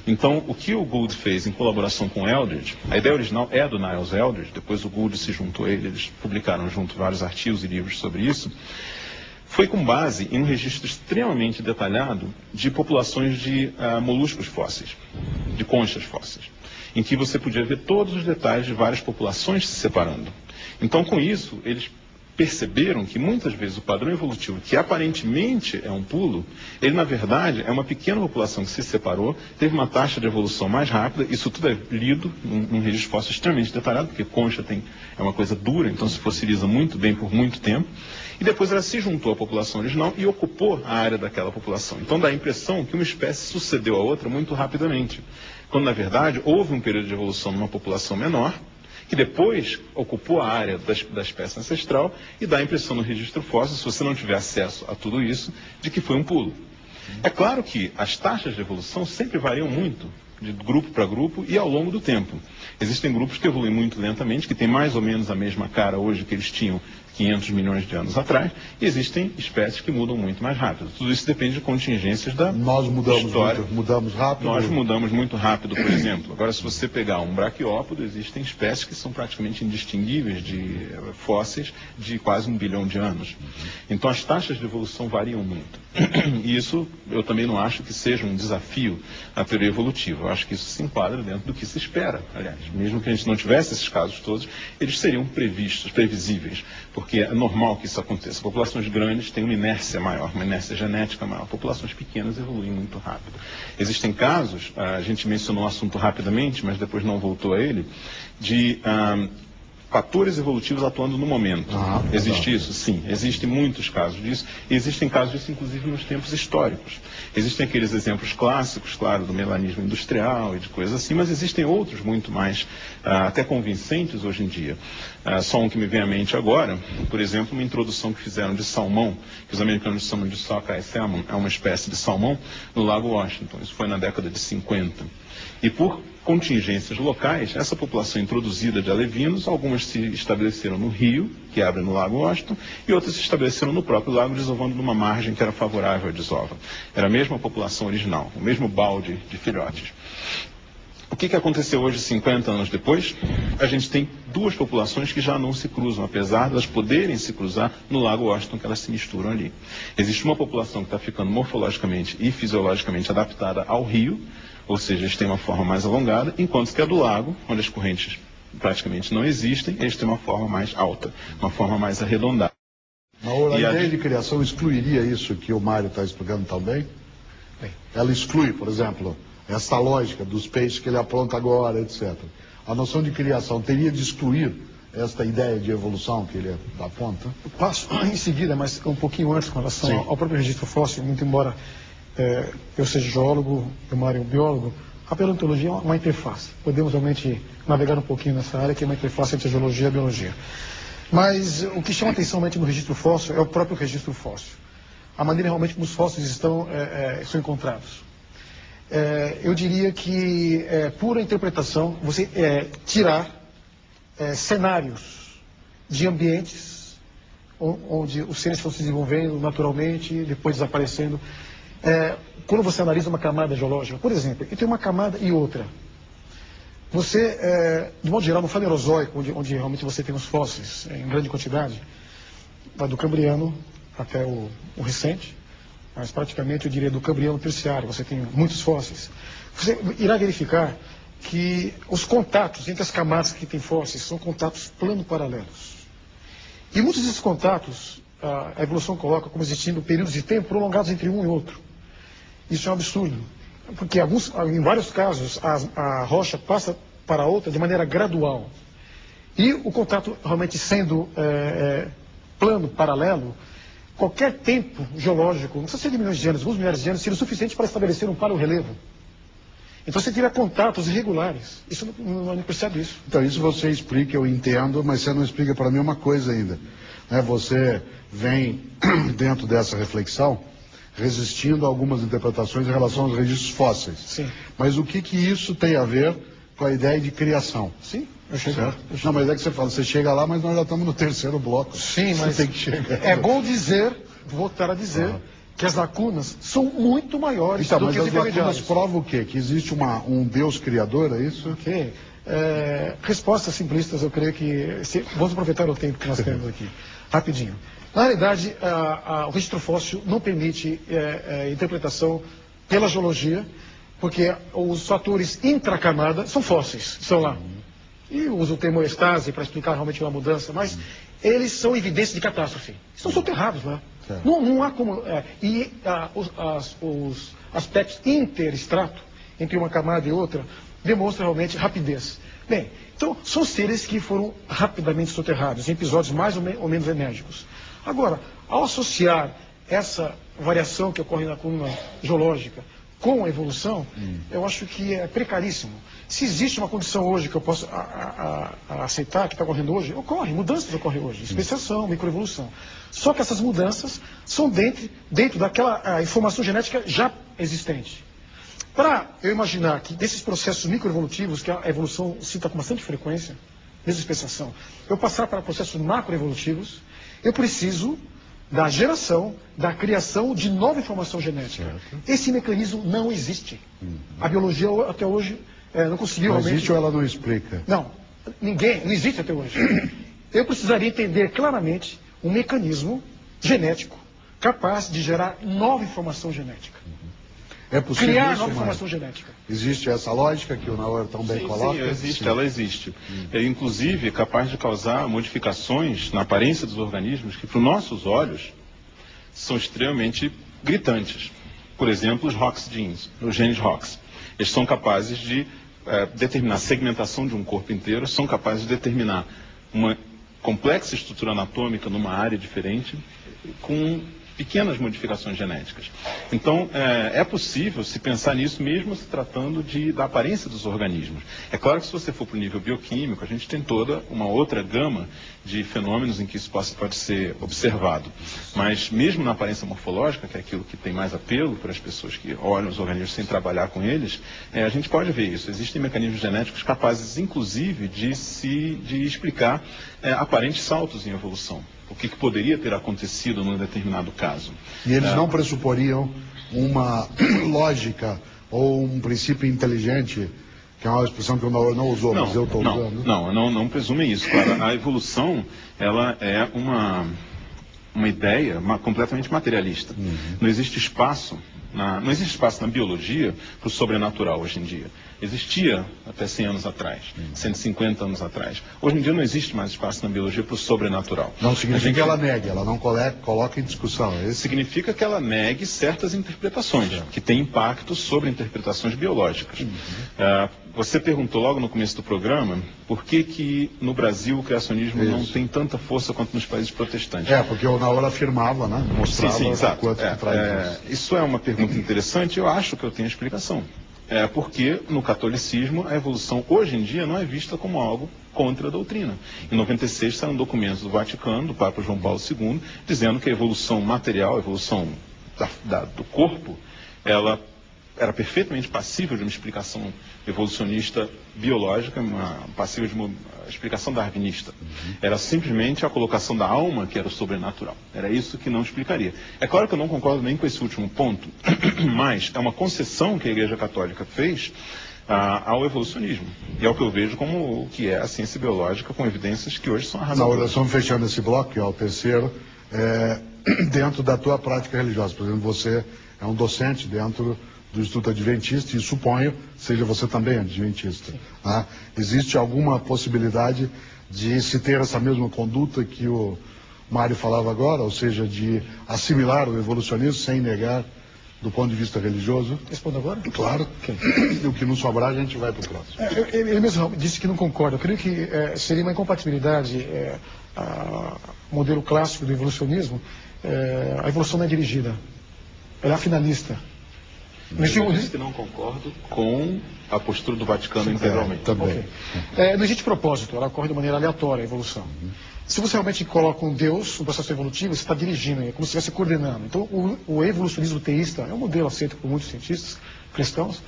Então, o que o Gould fez em colaboração com o Eldredge, a ideia original é do Niles Eldredge, depois o Gould se juntou a ele, eles publicaram junto vários artigos e livros sobre isso, foi com base em um registro extremamente detalhado de populações de moluscos fósseis, de conchas fósseis, em que você podia ver todos os detalhes de várias populações se separando. Então, com isso, eles perceberam que muitas vezes o padrão evolutivo, que aparentemente é um pulo, ele na verdade é uma pequena população que se separou, teve uma taxa de evolução mais rápida. Isso tudo é lido num registro fóssil extremamente detalhado, porque concha é uma coisa dura, então se fossiliza muito bem por muito tempo, e depois ela se juntou à população original e ocupou a área daquela população. Então dá a impressão que uma espécie sucedeu a outra muito rapidamente, quando na verdade houve um período de evolução numa população menor, que depois ocupou a área da espécie ancestral e dá a impressão no registro fóssil, se você não tiver acesso a tudo isso, de que foi um pulo. É claro que as taxas de evolução sempre variam muito, de grupo para grupo e ao longo do tempo. Existem grupos que evoluem muito lentamente, que têm mais ou menos a mesma cara hoje que eles tinham 500 milhões de anos atrás, e existem espécies que mudam muito mais rápido. Tudo isso depende de contingências da história. Mudamos rápido. Nós mudamos muito rápido, por exemplo. Agora, se você pegar um braquiópodo, existem espécies que são praticamente indistinguíveis de fósseis de quase 1 bilhão de anos. Então, as taxas de evolução variam muito. E isso, eu também não acho que seja um desafio à teoria evolutiva. Eu acho que isso se enquadra dentro do que se espera, aliás. Mesmo que a gente não tivesse esses casos todos, eles seriam previsíveis, porque é normal que isso aconteça. Populações grandes têm uma inércia maior, uma inércia genética maior. Populações pequenas evoluem muito rápido. Existem casos, a gente mencionou o assunto rapidamente, mas depois não voltou a ele, de fatores evolutivos atuando no momento. Existe isso? Sim. Existem muitos casos disso. E existem casos disso, inclusive, nos tempos históricos. Existem aqueles exemplos clássicos, claro, do melanismo industrial e de coisas assim, mas existem outros muito mais até convincentes hoje em dia. Só um que me vem à mente agora, por exemplo, uma introdução que fizeram de salmão, que os americanos chamam de sockeye salmon, é uma espécie de salmão, no Lago Washington. Isso foi na década de 50. E por contingências locais, essa população introduzida de alevinos, algumas se estabeleceram no rio, que abre no Lago Washington, e outras se estabeleceram no próprio lago, desovando numa margem que era favorável à desova. Era a mesma população original, o mesmo balde de filhotes. O que aconteceu hoje, 50 anos depois? A gente tem duas populações que já não se cruzam, apesar de elas poderem se cruzar no Lago Washington, que elas se misturam ali. Existe uma população que está ficando morfologicamente e fisiologicamente adaptada ao rio, ou seja, eles têm uma forma mais alongada, enquanto que a do lago, onde as correntes praticamente não existem, eles têm uma forma mais alta, uma forma mais arredondada. A ideia de criação excluiria isso que o Mário está explicando também? Ela exclui, por exemplo, essa lógica dos peixes que ele apronta agora, etc. A noção de criação teria de excluir esta ideia de evolução que ele aponta? Eu passo em seguida, mas um pouquinho antes com relação ao próprio registro fóssil, muito embora eu seja geólogo, o Mário é um biólogo, a paleontologia é uma interface. Podemos realmente navegar um pouquinho nessa área, que é uma interface entre a geologia e a biologia. Mas o que chama atenção realmente no registro fóssil é o próprio registro fóssil. A maneira realmente como os fósseis são encontrados. Eu diria que é pura interpretação você tirar cenários de ambientes onde os seres estão se desenvolvendo naturalmente, depois desaparecendo. Quando você analisa uma camada geológica, por exemplo, e tem uma camada e outra, você, de modo geral, no Fanerozoico, onde realmente você tem os fósseis em grande quantidade, vai do Cambriano até o recente, mas praticamente eu diria do Cambriano terciário, você tem muitos fósseis. Você irá verificar que os contatos entre as camadas que tem fósseis são contatos plano-paralelos. E muitos desses contatos, a evolução coloca como existindo períodos de tempo prolongados entre um e outro. Isso é um absurdo, porque em vários casos a rocha passa para a outra de maneira gradual. E o contato realmente sendo plano, paralelo, qualquer tempo geológico, não precisa ser de milhões de anos, alguns milhares de anos, seria o suficiente para estabelecer um parorrelevo. Então você tiver contatos irregulares. Isso não percebe isso. Então isso você explica, eu entendo, mas você não explica para mim uma coisa ainda. Você vem dentro dessa reflexão resistindo a algumas interpretações em relação aos registros fósseis. Sim. Mas o que isso tem a ver com a ideia de criação? Sim, eu chego lá. Não, mas é que você fala, você chega lá, mas nós já estamos no terceiro bloco. Sim, mas tem que chegar. É bom dizer, voltar a dizer, que as lacunas são muito maiores do que os intermediários. Mas as lacunas provam o quê? Que existe um Deus criador, é isso? Ok. Respostas simplistas, eu creio que... Vamos aproveitar o tempo que nós temos aqui. Rapidinho. Na realidade, o registro fóssil não permite interpretação pela geologia, porque os fatores intracamada são fósseis, estão lá. E uso o termo estase para explicar realmente uma mudança, mas eles são evidências de catástrofe. Estão soterrados lá. Não há como... os aspectos interestrato entre uma camada e outra demonstram realmente rapidez. Bem, então, são seres que foram rapidamente soterrados, em episódios mais ou menos enérgicos. Agora, ao associar essa variação que ocorre na coluna geológica com a evolução, eu acho que é precaríssimo. Se existe uma condição hoje que eu posso aceitar, que está ocorrendo hoje, mudanças ocorrem hoje, especiação, microevolução. Só que essas mudanças são dentro daquela informação genética já existente. Para eu imaginar que desses processos microevolutivos, que a evolução cita com bastante frequência, mesmo especiação, eu passar para processos macroevolutivos, eu preciso da geração, da criação de nova informação genética. Certo. Esse mecanismo não existe. A biologia até hoje não conseguiu realmente... Não existe ou ela não explica? Não existe até hoje. Eu precisaria entender claramente um mecanismo genético capaz de gerar nova informação genética. É possível criar isso, nova informação genética. Existe essa lógica que o Naor tão bem coloca? Sim, existe, ela existe. É, inclusive, capaz de causar modificações na aparência dos organismos que, para os nossos olhos, são extremamente gritantes. Por exemplo, os Hox genes, os genes Hox. Eles são capazes de determinar a segmentação de um corpo inteiro, são capazes de determinar uma complexa estrutura anatômica numa área diferente, com pequenas modificações genéticas. Então, é possível se pensar nisso mesmo se tratando da aparência dos organismos. É claro que se você for para o nível bioquímico, a gente tem toda uma outra gama de fenômenos em que isso pode ser observado. Mas mesmo na aparência morfológica, que é aquilo que tem mais apelo para as pessoas que olham os organismos sem trabalhar com eles, a gente pode ver isso. Existem mecanismos genéticos capazes, inclusive, de explicar aparentes saltos em evolução. O que poderia ter acontecido num determinado caso. E eles não pressuporiam uma lógica ou um princípio inteligente, que é uma expressão que o Naor não usou, mas eu estou usando. Não presume isso. Claro, a evolução, ela é uma ideia completamente materialista. Não existe espaço na biologia para o sobrenatural hoje em dia. Existia até 100 anos atrás, 150 anos atrás. Hoje em dia não existe mais espaço na biologia para o sobrenatural. Não significa que ela negue, ela não coloca em discussão. Significa que ela negue certas interpretações, que têm impacto sobre interpretações biológicas. Você perguntou logo no começo do programa por que no Brasil o criacionismo não tem tanta força quanto nos países protestantes. Porque o Naor afirmava, né? Mostrava exato. Quanto que traz isso. Isso é uma pergunta interessante, eu acho que eu tenho explicação. Porque no catolicismo a evolução hoje em dia não é vista como algo contra a doutrina. Em 96 saíram documentos do Vaticano, do Papa João Paulo II, dizendo que a evolução material, a evolução do corpo, ela era perfeitamente passível de uma explicação evolucionista biológica, passível de uma explicação darwinista. Era simplesmente a colocação da alma que era o sobrenatural. Era isso que não explicaria. É claro que eu não concordo nem com esse último ponto, mas é uma concessão que a Igreja Católica fez ao evolucionismo. E é o que eu vejo como o que é a ciência biológica, com evidências que hoje são arrasadoras. Na oração, fechando esse bloco, que é o terceiro, dentro da tua prática religiosa. Por exemplo, você é um docente dentro do Instituto Adventista, e suponho seja você também adventista. Né? Existe alguma possibilidade de se ter essa mesma conduta que o Mário falava agora, ou seja, de assimilar o evolucionismo sem negar do ponto de vista religioso? Respondo agora? Claro. Okay. E o que não sobrar, a gente vai para o próximo. Ele mesmo disse que não concorda. Eu creio que seria uma incompatibilidade modelo clássico do evolucionismo. A evolução não é dirigida, ela é finalista. Eu disse que não concordo com a postura do Vaticano integralmente. Também. Okay. Não existe propósito, ela ocorre de maneira aleatória, a evolução. Se você realmente coloca um Deus, um processo evolutivo, você está dirigindo, é como se estivesse coordenando. Então, o evolucionismo teísta é um modelo aceito por muitos cientistas cristãos.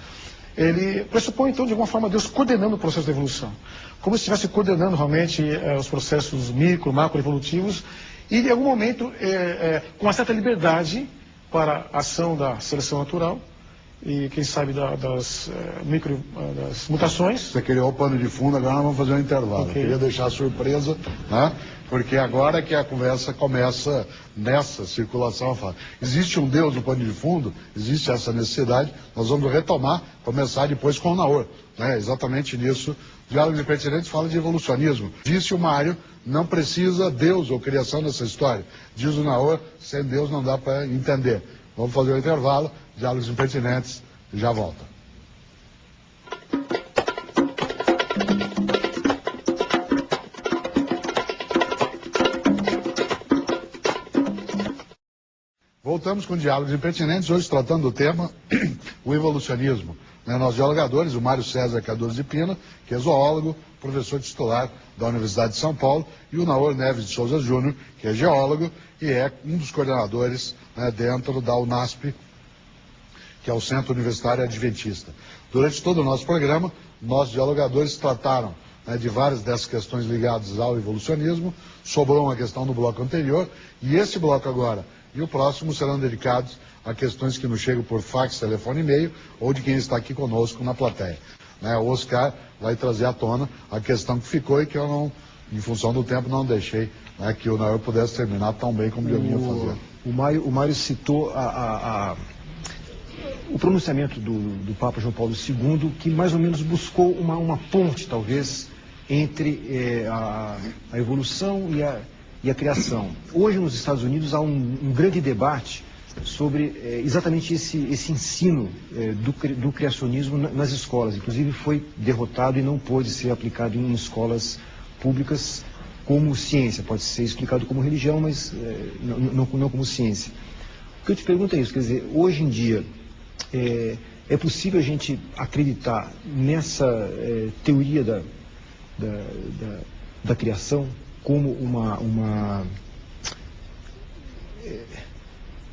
Ele pressupõe, então, de alguma forma, Deus coordenando o processo de evolução. Como se estivesse coordenando realmente os processos micro, macro evolutivos, e, em algum momento, com uma certa liberdade para a ação da seleção natural, e quem sabe das mutações. Você criou o pano de fundo, agora nós vamos fazer um intervalo. Okay. Eu queria deixar a surpresa, né? Porque agora que a conversa começa nessa circulação, existe um Deus no pano de fundo, existe essa necessidade, nós vamos retomar, começar depois com o Naor. Né? Exatamente nisso, Diálogos Impertinentes fala de evolucionismo. Disse o Mário, não precisa Deus ou criação nessa história. Diz o Naor, sem Deus não dá para entender. Vamos fazer um intervalo, Diálogos Impertinentes, já volta. Voltamos com Diálogos Impertinentes, hoje tratando do tema o evolucionismo. Nós dialogadores, o Mário César Cadores de Pina, que é zoólogo, professor titular da Universidade de São Paulo, e o Naor Neves de Souza Júnior, que é geólogo e é um dos coordenadores dentro da UNASP, que é o Centro Universitário Adventista. Durante todo o nosso programa, nós dialogadores trataram de várias dessas questões ligadas ao evolucionismo. Sobrou uma questão no bloco anterior, e esse bloco agora e o próximo serão dedicados a questões que nos chegam por fax, telefone e e-mail, ou de quem está aqui conosco na plateia. O Oscar vai trazer à tona a questão que ficou e que eu não, em função do tempo, não deixei que o Naor pudesse terminar tão bem como eu vinha fazer. O Mário citou o pronunciamento do Papa João Paulo II, que mais ou menos buscou uma ponte, talvez, entre a evolução e a criação. Hoje, nos Estados Unidos, há um grande debate sobre exatamente esse ensino do criacionismo nas escolas. Inclusive, foi derrotado e não pôde ser aplicado em escolas públicas como ciência. Pode ser explicado como religião, mas não como ciência. O que eu te pergunto é isso, quer dizer, hoje em dia, é possível a gente acreditar nessa teoria da criação como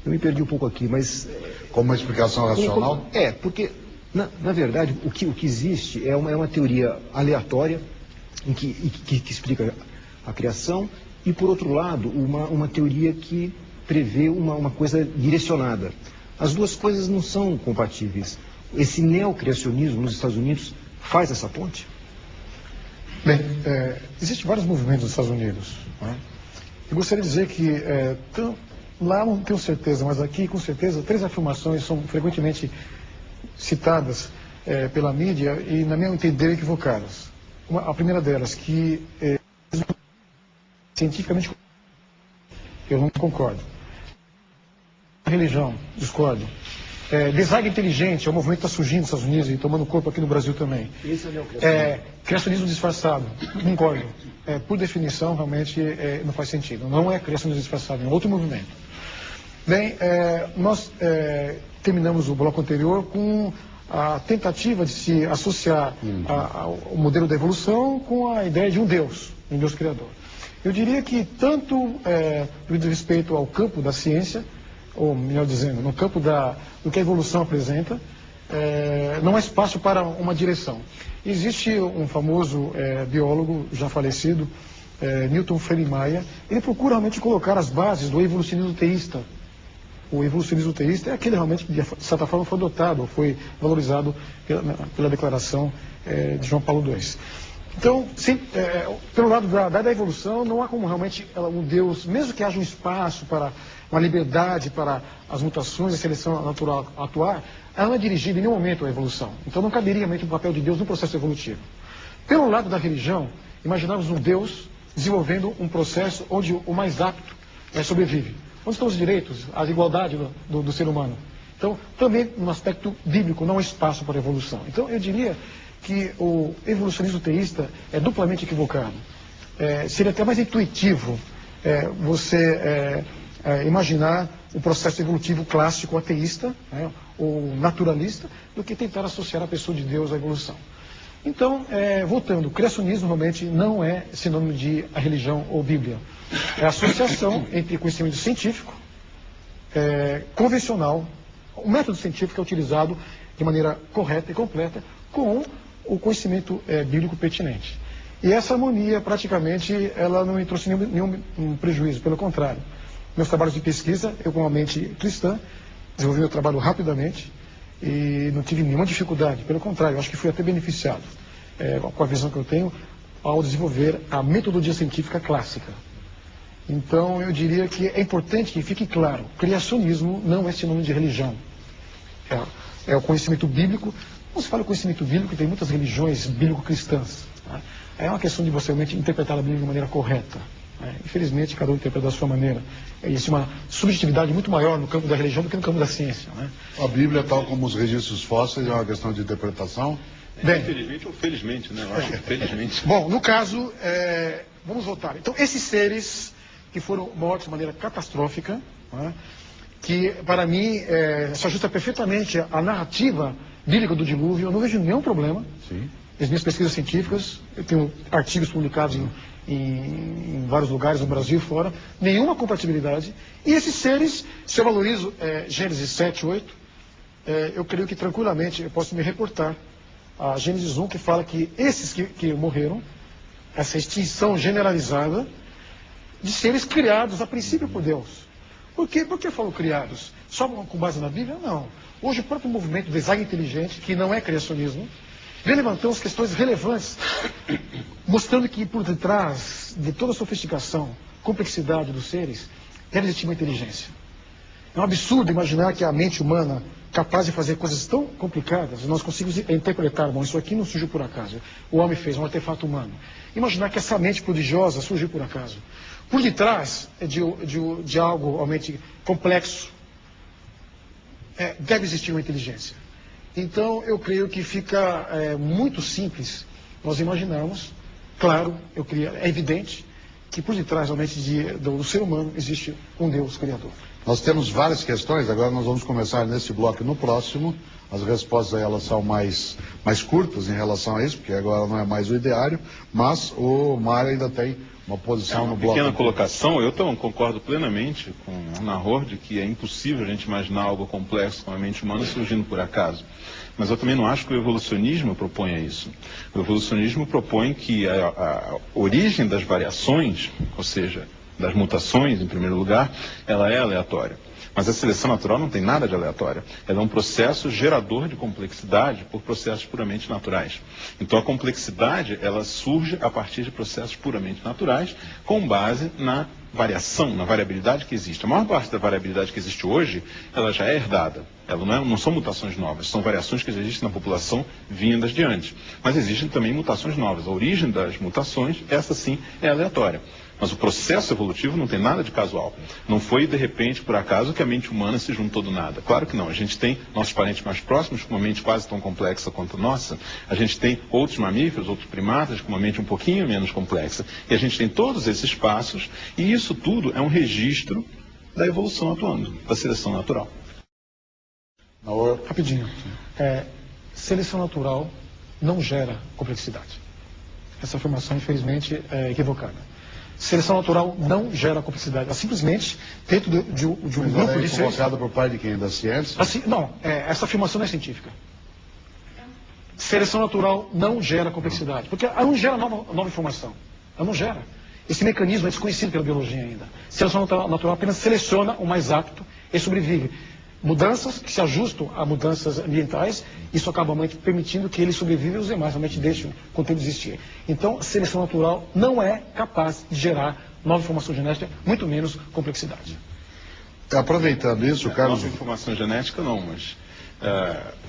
eu me perdi um pouco aqui, mas... Como uma explicação racional? Porque, na verdade, o que existe é uma teoria aleatória que explica a criação e, por outro lado, uma teoria que prevê uma coisa direcionada. As duas coisas não são compatíveis. Esse neocriacionismo nos Estados Unidos faz essa ponte? Bem, existem vários movimentos nos Estados Unidos. Eu gostaria de dizer que lá não tenho certeza, mas aqui com certeza 3 afirmações são frequentemente citadas pela mídia e, na minha entender, equivocadas. A primeira delas, que cientificamente eu não concordo. Religião, discordo. Design inteligente é um movimento que está surgindo nos Estados Unidos e tomando corpo aqui no Brasil também. Esse é o neocriacionismo. Criacionismo disfarçado, concordo. Por definição, realmente não faz sentido. Não é criacionismo disfarçado, é outro movimento. Bem, nós terminamos o bloco anterior com a tentativa de se associar ao modelo da evolução com a ideia de um Deus criador. Eu diria que tanto no respeito ao campo da ciência, ou melhor dizendo, no campo do que a evolução apresenta, não há espaço para uma direção. Existe um famoso biólogo já falecido, Newton Freire Maia. Ele procura realmente colocar as bases do evolucionismo teísta. O evolucionismo teísta é aquele realmente que, de certa forma, foi adotado, ou foi valorizado pela declaração de João Paulo II. Então, pelo lado da evolução, não há como realmente um Deus, mesmo que haja um espaço para uma liberdade para as mutações, a seleção natural atuar, ela não é dirigida em nenhum momento à evolução. Então não caberia realmente o papel de Deus no processo evolutivo. Pelo lado da religião, imaginamos um Deus desenvolvendo um processo onde o mais apto sobrevive. Onde estão os direitos, a igualdade do ser humano? Então, também no aspecto bíblico, não há espaço para a evolução. Então, eu diria que o evolucionismo teísta é duplamente equivocado. Seria até mais intuitivo você imaginar o processo evolutivo clássico ateísta, ou naturalista, do que tentar associar a pessoa de Deus à evolução. Então, voltando, o criacionismo realmente não é sinônimo de a religião ou Bíblia. É a associação entre conhecimento científico, convencional, o método científico é utilizado de maneira correta e completa com o conhecimento bíblico pertinente. E essa harmonia, praticamente, ela não me trouxe nenhum prejuízo, pelo contrário. Meus trabalhos de pesquisa, eu com uma mente cristã, desenvolvi meu trabalho rapidamente e não tive nenhuma dificuldade. Pelo contrário, eu acho que fui até beneficiado com a visão que eu tenho ao desenvolver a metodologia científica clássica. Então, eu diria que é importante que fique claro, criacionismo não é sinônimo de religião. É o conhecimento bíblico. Quando se fala conhecimento bíblico, tem muitas religiões bíblico-cristãs. É uma questão de você realmente interpretar a Bíblia de maneira correta. Infelizmente, cada um interpreta da sua maneira. Existe uma subjetividade muito maior no campo da religião do que no campo da ciência. A Bíblia, tal como os registros fósseis, é uma questão de interpretação? Bem, infelizmente ou felizmente, né? Eu acho que felizmente. Bom, no caso, vamos voltar. Então, esses seres que foram mortos de maneira catastrófica, que para mim se ajusta perfeitamente à narrativa bíblica do dilúvio. Eu não vejo nenhum problema. Sim. As minhas pesquisas científicas, eu tenho artigos publicados em vários lugares, no Brasil e fora, nenhuma compatibilidade. E esses seres, se eu valorizo Gênesis 7, 8, eu creio que tranquilamente eu posso me reportar a Gênesis 1, que fala que esses que morreram, essa extinção generalizada de seres criados a princípio por Deus. Por que eu falo criados? Só com base na Bíblia? Não. Hoje o próprio movimento design inteligente, que não é criacionismo, vem levantando as questões relevantes, mostrando que por detrás de toda a sofisticação, complexidade dos seres, deve existir uma inteligência. É um absurdo imaginar que a mente humana, capaz de fazer coisas tão complicadas, nós conseguimos interpretar, bom, isso aqui não surgiu por acaso, o homem fez um artefato humano. Imaginar que essa mente prodigiosa surgiu por acaso. Por detrás de algo realmente complexo, deve existir uma inteligência. Então, eu creio que fica muito simples nós imaginarmos, claro, é evidente, que por detrás realmente do ser humano existe um Deus Criador. Nós temos várias questões, agora nós vamos começar nesse bloco e no próximo. As respostas a elas são mais curtas em relação a isso, porque agora não é mais o ideário, mas o Mário ainda tem uma posição no bloco. Pequena colocação, eu concordo plenamente com o Nahor de que é impossível a gente imaginar algo complexo com a mente humana surgindo por acaso. Mas eu também não acho que o evolucionismo proponha isso. O evolucionismo propõe que a origem das variações, ou seja, das mutações, em primeiro lugar, ela é aleatória. Mas a seleção natural não tem nada de aleatória. Ela é um processo gerador de complexidade por processos puramente naturais. Então a complexidade, ela surge a partir de processos puramente naturais, com base na variação, na variabilidade que existe. A maior parte da variabilidade que existe hoje, ela já é herdada. Ela não são mutações novas, são variações que já existem na população vindas de antes. Mas existem também mutações novas. A origem das mutações, essa sim, é aleatória. Mas o processo evolutivo não tem nada de casual. Não foi, de repente, por acaso, que a mente humana se juntou do nada. Claro que não. A gente tem nossos parentes mais próximos com uma mente quase tão complexa quanto a nossa. A gente tem outros mamíferos, outros primatas com uma mente um pouquinho menos complexa. E a gente tem todos esses passos. E isso tudo é um registro da evolução atuando, da seleção natural. Rapidinho. Seleção natural não gera complexidade. Essa afirmação, infelizmente, é equivocada. Seleção natural não gera complexidade. Ela simplesmente, dentro de um grupo de seres... Colocada por parte de quem? Da ciência? Assim, não, essa afirmação não é científica. Seleção natural não gera complexidade. Porque ela não gera nova informação. Ela não gera. Esse mecanismo é desconhecido pela biologia ainda. Seleção natural apenas seleciona o mais apto e sobrevive. Mudanças que se ajustam a mudanças ambientais, isso acaba permitindo que ele sobreviva e os demais realmente deixem o conteúdo existir. Então, a seleção natural não é capaz de gerar nova informação genética, muito menos complexidade. Aproveitando isso, Carlos... Nova informação genética não, mas...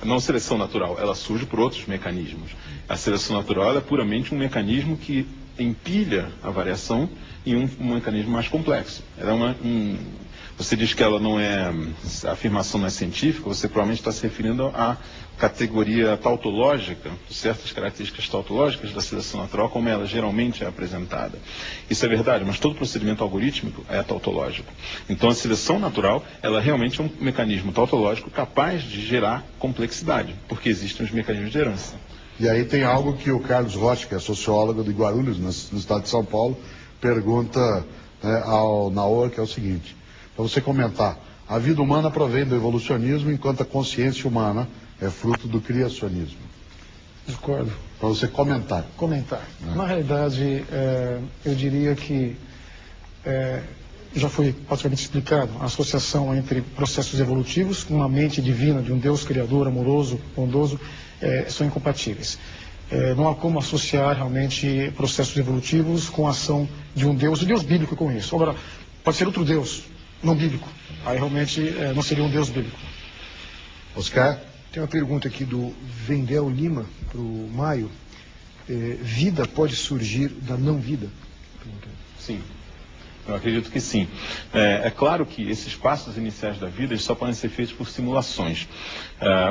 não seleção natural, ela surge por outros mecanismos. A seleção natural é puramente um mecanismo que empilha a variação em um mecanismo mais complexo. Ela é você diz que ela não é, a afirmação não é científica, você provavelmente está se referindo à categoria tautológica, certas características tautológicas da seleção natural, como ela geralmente é apresentada. Isso é verdade, mas todo procedimento algorítmico é tautológico. Então a seleção natural, ela realmente é um mecanismo tautológico capaz de gerar complexidade, porque existem os mecanismos de herança. E aí tem algo que o Carlos Rocha, que é sociólogo de Guarulhos, no estado de São Paulo, pergunta ao Nahor, que é o seguinte: para você comentar, a vida humana provém do evolucionismo, enquanto a consciência humana é fruto do criacionismo. Discordo. Para você comentar. Na realidade, eu diria que já foi praticamente explicado a associação entre processos evolutivos com uma mente divina de um Deus criador, amoroso, bondoso, são incompatíveis. Não há como associar realmente processos evolutivos com a ação de um Deus, o Deus bíblico com isso. Agora, pode ser outro Deus, não bíblico. Aí realmente não seria um Deus bíblico. Oscar? Tem uma pergunta aqui do Vendel Lima para o Maio. Vida pode surgir da não vida? Sim. Eu acredito que sim. É claro que esses passos iniciais da vida eles só podem ser feitos por simulações.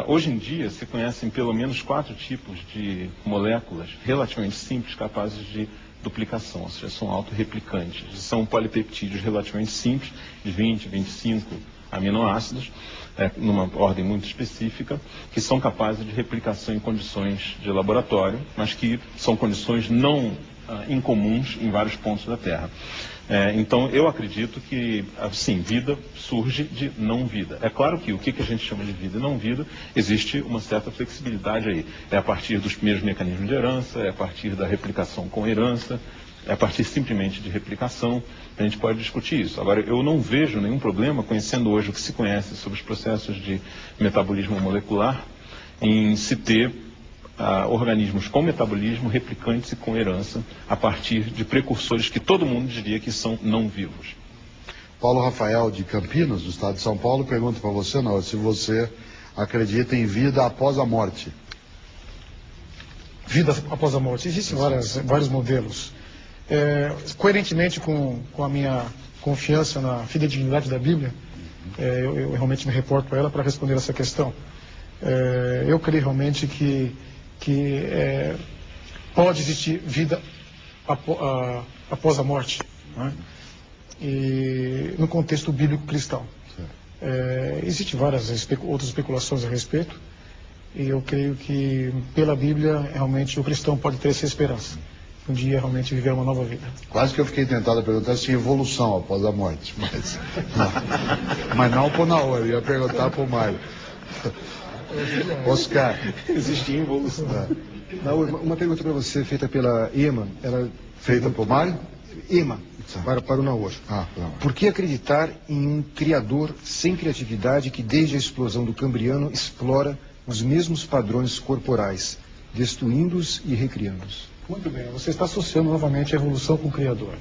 Hoje em dia se conhecem pelo menos 4 tipos de moléculas relativamente simples capazes de duplicação, ou seja, são autorreplicantes. São polipeptídeos relativamente simples, de 20, 25 aminoácidos, numa ordem muito específica, que são capazes de replicação em condições de laboratório, mas que são condições não incomuns em vários pontos da Terra. Então, eu acredito que, assim, vida surge de não vida. É claro que o que a gente chama de vida e não vida, existe uma certa flexibilidade aí. É a partir dos primeiros mecanismos de herança, é a partir da replicação com herança, é a partir simplesmente de replicação. A gente pode discutir isso. Agora, eu não vejo nenhum problema, conhecendo hoje o que se conhece sobre os processos de metabolismo molecular, em se ter organismos com metabolismo, replicantes e com herança, a partir de precursores que todo mundo diria que são não vivos. Paulo Rafael, de Campinas, do estado de São Paulo, pergunta para você, Noah, se você acredita em vida após a morte. Vida após a morte. Existem vários modelos. Coerentemente com a minha confiança na fidedignidade da Bíblia, eu realmente me reporto a ela para responder essa questão. Eu creio realmente que pode existir vida após a morte, né? E no contexto bíblico cristão. Existem várias outras especulações a respeito, e eu creio que pela Bíblia realmente o cristão pode ter essa esperança, um dia realmente viver uma nova vida. Quase que eu fiquei tentado a perguntar se evolução após a morte, mas não por Naor, eu ia perguntar para o Mário. Oscar. Existe evolução. Uma pergunta para você, feita pela Ema. Feita por Mário? Ema, para o Naor. Por que acreditar em um criador sem criatividade que desde a explosão do Cambriano explora os mesmos padrões corporais, destruindo-os e recriando-os? Muito bem, você está associando novamente a evolução com o Criador.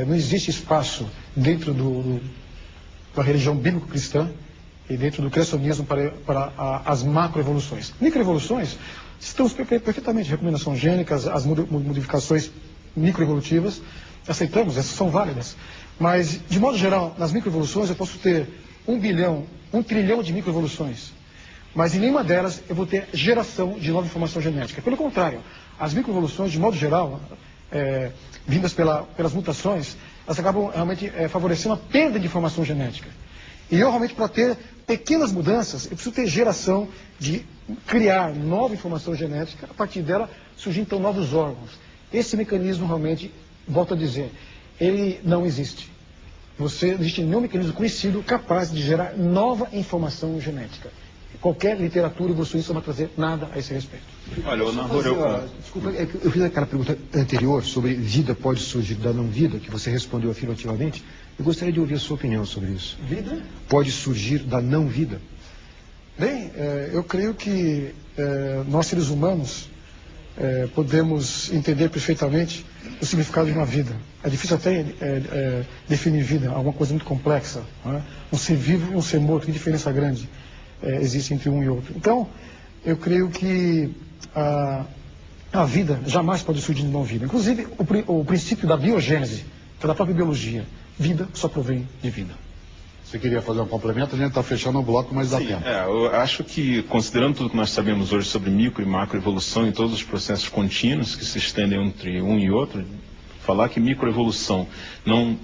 Não existe espaço dentro da religião bíblico-cristã e dentro do criacionismo para as macroevoluções. Microevoluções, estamos perfeitamente, recomendações gênicas, as modificações microevolutivas, aceitamos, essas são válidas. Mas, de modo geral, nas microevoluções eu posso ter 1 trilhão de microevoluções, mas em nenhuma delas eu vou ter geração de nova informação genética. Pelo contrário, as microevoluções, de modo geral, vindas pelas mutações, elas acabam realmente favorecendo a perda de informação genética. E eu realmente, para ter pequenas mudanças, eu preciso ter geração de criar nova informação genética, a partir dela surgir então novos órgãos. Esse mecanismo realmente, volto a dizer, ele não existe. Não existe nenhum mecanismo conhecido capaz de gerar nova informação genética. Qualquer literatura evolucionista não vai trazer nada a esse respeito. Olha, Desculpa, eu fiz aquela pergunta anterior sobre vida pode surgir da não vida, que você respondeu afirmativamente. Eu gostaria de ouvir a sua opinião sobre isso. Vida? Pode surgir da não vida? Bem, eu creio que nós seres humanos podemos entender perfeitamente o significado de uma vida. É difícil até definir vida, alguma coisa muito complexa, não é? Um ser vivo e um ser morto, que diferença grande existe entre um e outro. Então, eu creio que a vida jamais pode surgir de não vida. Inclusive, o princípio da biogênese, que é da própria biologia, vida só provém de vida. Você queria fazer um complemento? A gente está fechando o bloco, mas dá tempo. Eu acho que, considerando tudo que nós sabemos hoje sobre micro e macroevolução e todos os processos contínuos que se estendem entre um e outro, falar que microevolução não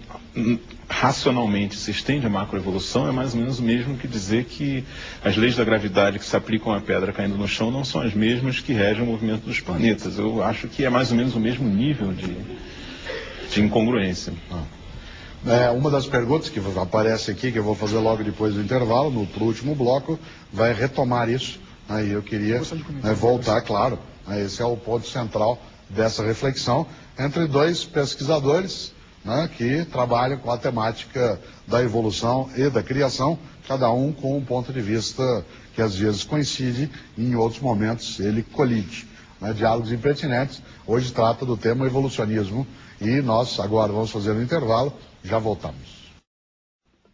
racionalmente se estende a macroevolução é mais ou menos o mesmo que dizer que as leis da gravidade que se aplicam à pedra caindo no chão não são as mesmas que regem o movimento dos planetas. Eu acho que é mais ou menos o mesmo nível de incongruência. Uma das perguntas que aparece aqui, que eu vou fazer logo depois do intervalo, pro último bloco, vai retomar isso. Aí eu queria voltar, claro. Esse é o ponto central dessa reflexão entre dois pesquisadores, né, que trabalham com a temática da evolução e da criação, cada um com um ponto de vista que às vezes coincide e em outros momentos ele colide. Diálogos Impertinentes hoje trata do tema evolucionismo e nós agora vamos fazer um intervalo, já voltamos.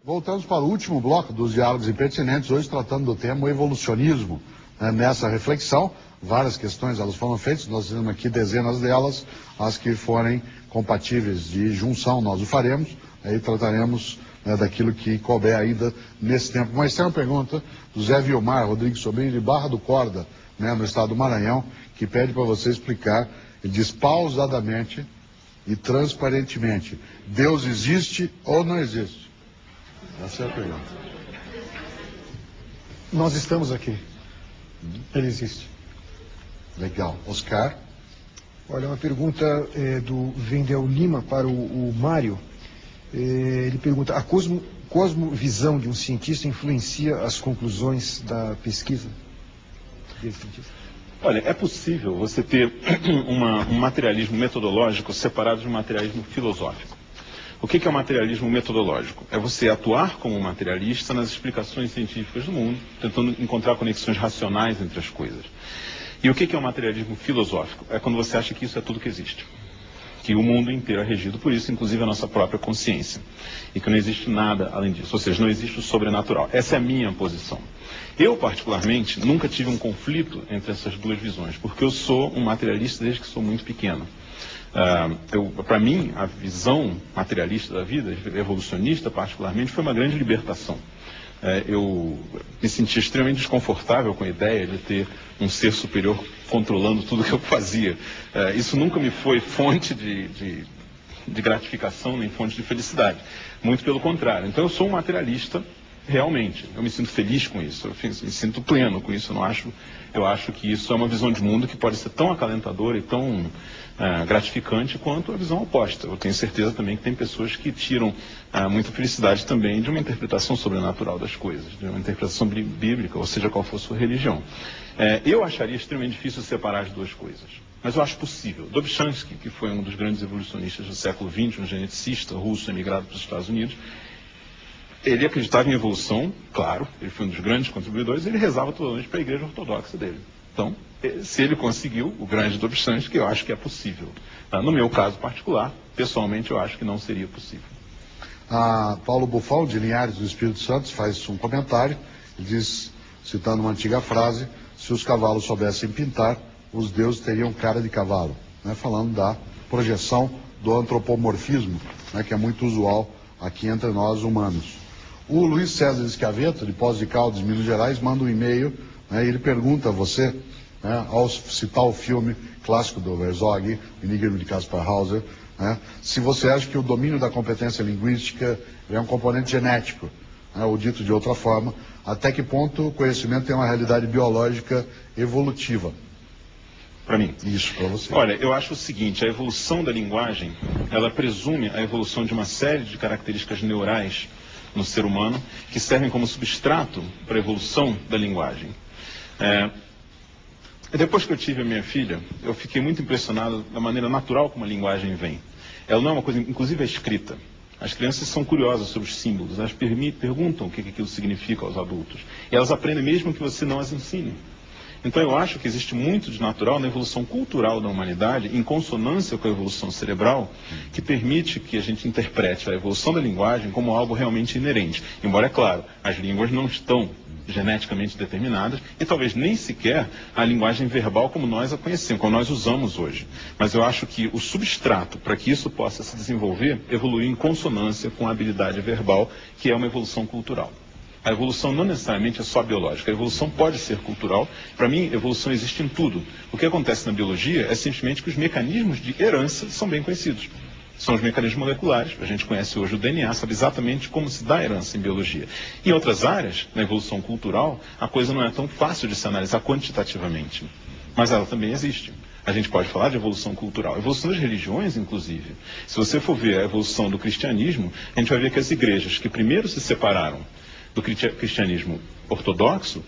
Voltamos para o último bloco dos Diálogos Impertinentes, hoje tratando do tema evolucionismo. Nessa reflexão, várias questões elas foram feitas, nós temos aqui dezenas delas, as que forem compatíveis de junção nós o faremos, aí trataremos daquilo que couber ainda nesse tempo. Mas tem uma pergunta do Zé Vilmar Rodrigues Sobrinho, de Barra do Corda, no estado do Maranhão, que pede para você explicar, ele diz pausadamente e transparentemente, Deus existe ou não existe? Essa é a pergunta. Nós estamos aqui. Ele existe. Legal. Oscar? Olha, uma pergunta do Vendel Lima para o Mário. Ele pergunta, a cosmovisão de um cientista influencia as conclusões da pesquisa desse cientista? Olha, é possível você ter um materialismo metodológico separado de um materialismo filosófico. O que é o materialismo metodológico? É você atuar como um materialista nas explicações científicas do mundo, tentando encontrar conexões racionais entre as coisas. E o que é o materialismo filosófico? É quando você acha que isso é tudo que existe. Que o mundo inteiro é regido por isso, inclusive a nossa própria consciência. E que não existe nada além disso, ou seja, não existe o sobrenatural. Essa é a minha posição. Eu, particularmente, nunca tive um conflito entre essas duas visões, porque eu sou um materialista desde que sou muito pequeno. Para mim, a visão materialista da vida, evolucionista particularmente, foi uma grande libertação. Eu me sentia extremamente desconfortável com a ideia de ter um ser superior controlando tudo que eu fazia. Isso nunca me foi fonte de gratificação nem fonte de felicidade. Muito pelo contrário. Então eu sou um materialista realmente. Eu me sinto feliz com isso. Eu me sinto pleno com isso. Eu acho que isso é uma visão de mundo que pode ser tão acalentadora e tão gratificante quanto a visão oposta. Eu tenho certeza também que tem pessoas que tiram muita felicidade também de uma interpretação sobrenatural das coisas, de uma interpretação bíblica, ou seja, qual for a sua religião. Eu acharia extremamente difícil separar as duas coisas, mas eu acho possível. Dobzhansky, que foi um dos grandes evolucionistas do século XX, um geneticista russo emigrado para os Estados Unidos, ele acreditava em evolução, claro, ele foi um dos grandes contribuidores, ele rezava toda noite para a igreja ortodoxa dele. Então, se ele conseguiu, o grande Dobzhansky, eu acho que é possível. No meu caso particular, pessoalmente, eu acho que não seria possível. Paulo Bufal, de Linhares do Espírito Santo, faz um comentário. Ele diz, citando uma antiga frase, se os cavalos soubessem pintar, os deuses teriam cara de cavalo. Falando da projeção do antropomorfismo, que é muito usual aqui entre nós humanos. O Luiz César Schiavetto, de Poços de Caldas, Minas Gerais, manda um e-mail, e ele pergunta a você, ao citar o filme clássico do Herzog, O Enigma de Caspar Hauser, se você acha que o domínio da competência linguística é um componente genético, ou dito de outra forma, até que ponto o conhecimento tem uma realidade biológica evolutiva. Para mim. Isso, para você. Olha, eu acho o seguinte, a evolução da linguagem, ela presume a evolução de uma série de características neurais no ser humano que servem como substrato para a evolução da linguagem. Depois que eu tive a minha filha, eu fiquei muito impressionado da maneira natural como a linguagem vem. Ela não é uma coisa, inclusive a escrita. As crianças são curiosas sobre os símbolos, elas perguntam o que aquilo significa aos adultos. E elas aprendem mesmo que você não as ensine. Então eu acho que existe muito de natural na evolução cultural da humanidade, em consonância com a evolução cerebral, que permite que a gente interprete a evolução da linguagem como algo realmente inerente. Embora, é claro, as línguas não estão geneticamente determinadas e talvez nem sequer a linguagem verbal como nós a conhecemos, como nós usamos hoje. Mas eu acho que o substrato para que isso possa se desenvolver evoluiu em consonância com a habilidade verbal, que é uma evolução cultural. A evolução não necessariamente é só biológica, a evolução pode ser cultural. Para mim, evolução existe em tudo. O que acontece na biologia é simplesmente que os mecanismos de herança são bem conhecidos. São os mecanismos moleculares. A gente conhece hoje o DNA, sabe exatamente como se dá a herança em biologia. Em outras áreas, na evolução cultural, a coisa não é tão fácil de se analisar quantitativamente. Mas ela também existe. A gente pode falar de evolução cultural. A evolução das religiões, inclusive. Se você for ver a evolução do cristianismo, a gente vai ver que as igrejas que primeiro se separaram do cristianismo ortodoxo,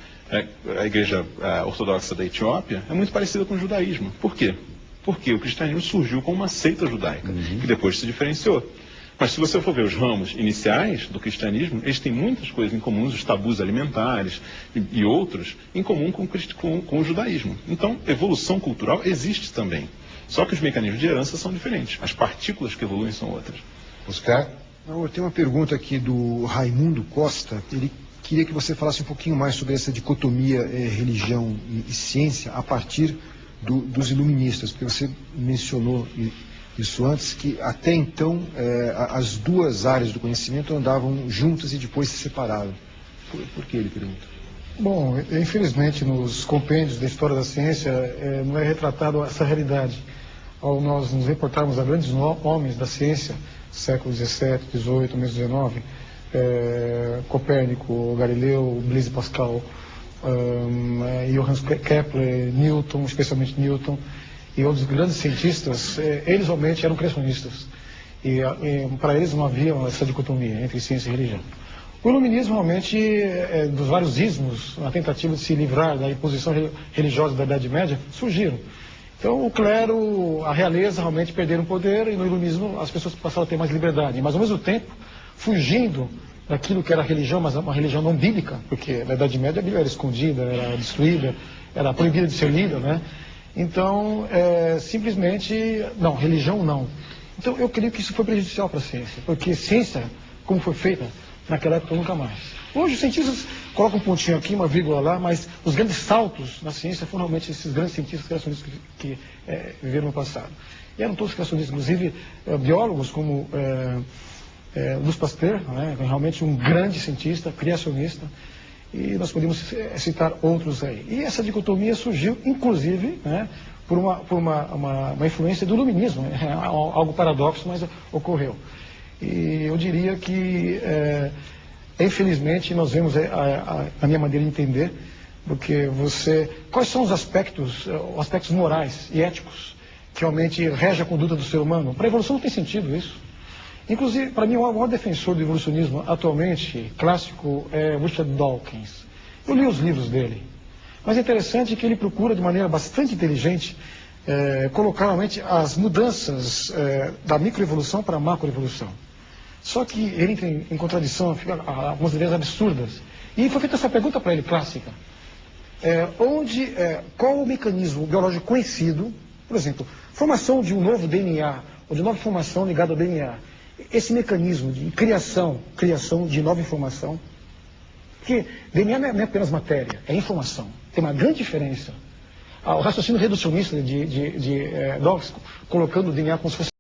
a igreja ortodoxa da Etiópia, é muito parecida com o judaísmo. Por quê? Porque o cristianismo surgiu como uma seita judaica, que depois se diferenciou. Mas se você for ver os ramos iniciais do cristianismo, eles têm muitas coisas em comum, os tabus alimentares e outros, em comum com o judaísmo. Então, evolução cultural existe também. Só que os mecanismos de herança são diferentes. As partículas que evoluem são outras. Oscar? Eu tenho uma pergunta aqui do Raimundo Costa. Ele queria que você falasse um pouquinho mais sobre essa dicotomia religião e ciência a partir dos iluministas, porque você mencionou isso antes, que até então as duas áreas do conhecimento andavam juntas e depois se separaram. Por que, ele pergunta? Bom, infelizmente nos compêndios da história da ciência não é retratado essa realidade. Ao nós nos reportarmos a grandes homens da ciência, século XVII, XVIII, mesmo XIX, Copérnico, Galileu, Blaise Pascal, Johannes Kepler, Newton, especialmente Newton, e outros grandes cientistas, eles realmente eram criacionistas. E para eles não havia essa dicotomia entre ciência e religião. O iluminismo realmente, dos vários ismos, na tentativa de se livrar da imposição religiosa da Idade Média, surgiram. Então o clero, a realeza realmente perderam o poder, e no iluminismo as pessoas passaram a ter mais liberdade. Mas ao mesmo tempo, fugindo daquilo que era religião, mas uma religião não bíblica, porque na Idade Média a Bíblia era escondida, era destruída, era proibida de ser lida, né? Então, simplesmente, não, religião não. Então eu creio que isso foi prejudicial para a ciência, porque ciência, como foi feita naquela época, nunca mais. Hoje os cientistas colocam um pontinho aqui, uma vírgula lá, mas os grandes saltos na ciência foram realmente esses grandes cientistas criacionistas que viveram no passado. E eram todos criacionistas, inclusive biólogos como Louis Pasteur, né, realmente um grande cientista, criacionista, e nós podemos citar outros aí. E essa dicotomia surgiu, inclusive, né, por uma influência do iluminismo, né, algo paradoxo, mas ocorreu. E eu diria que, infelizmente, nós vemos a minha maneira de entender, porque quais são os aspectos morais e éticos que realmente regem a conduta do ser humano? Para a evolução não tem sentido isso. Inclusive, para mim, o maior defensor do evolucionismo atualmente, clássico, é Richard Dawkins. Eu li os livros dele. Mas é interessante que ele procura, de maneira bastante inteligente, colocar realmente as mudanças da microevolução para a macroevolução. Só que ele entra em contradição, fica algumas ideias absurdas. E foi feita essa pergunta para ele, clássica. Qual o mecanismo biológico conhecido, por exemplo, formação de um novo DNA, ou de nova informação ligada ao DNA, esse mecanismo de criação de nova informação, porque DNA não é apenas matéria, é informação. Tem uma grande diferença. O raciocínio reducionista de Dawkins, colocando o DNA como se fosse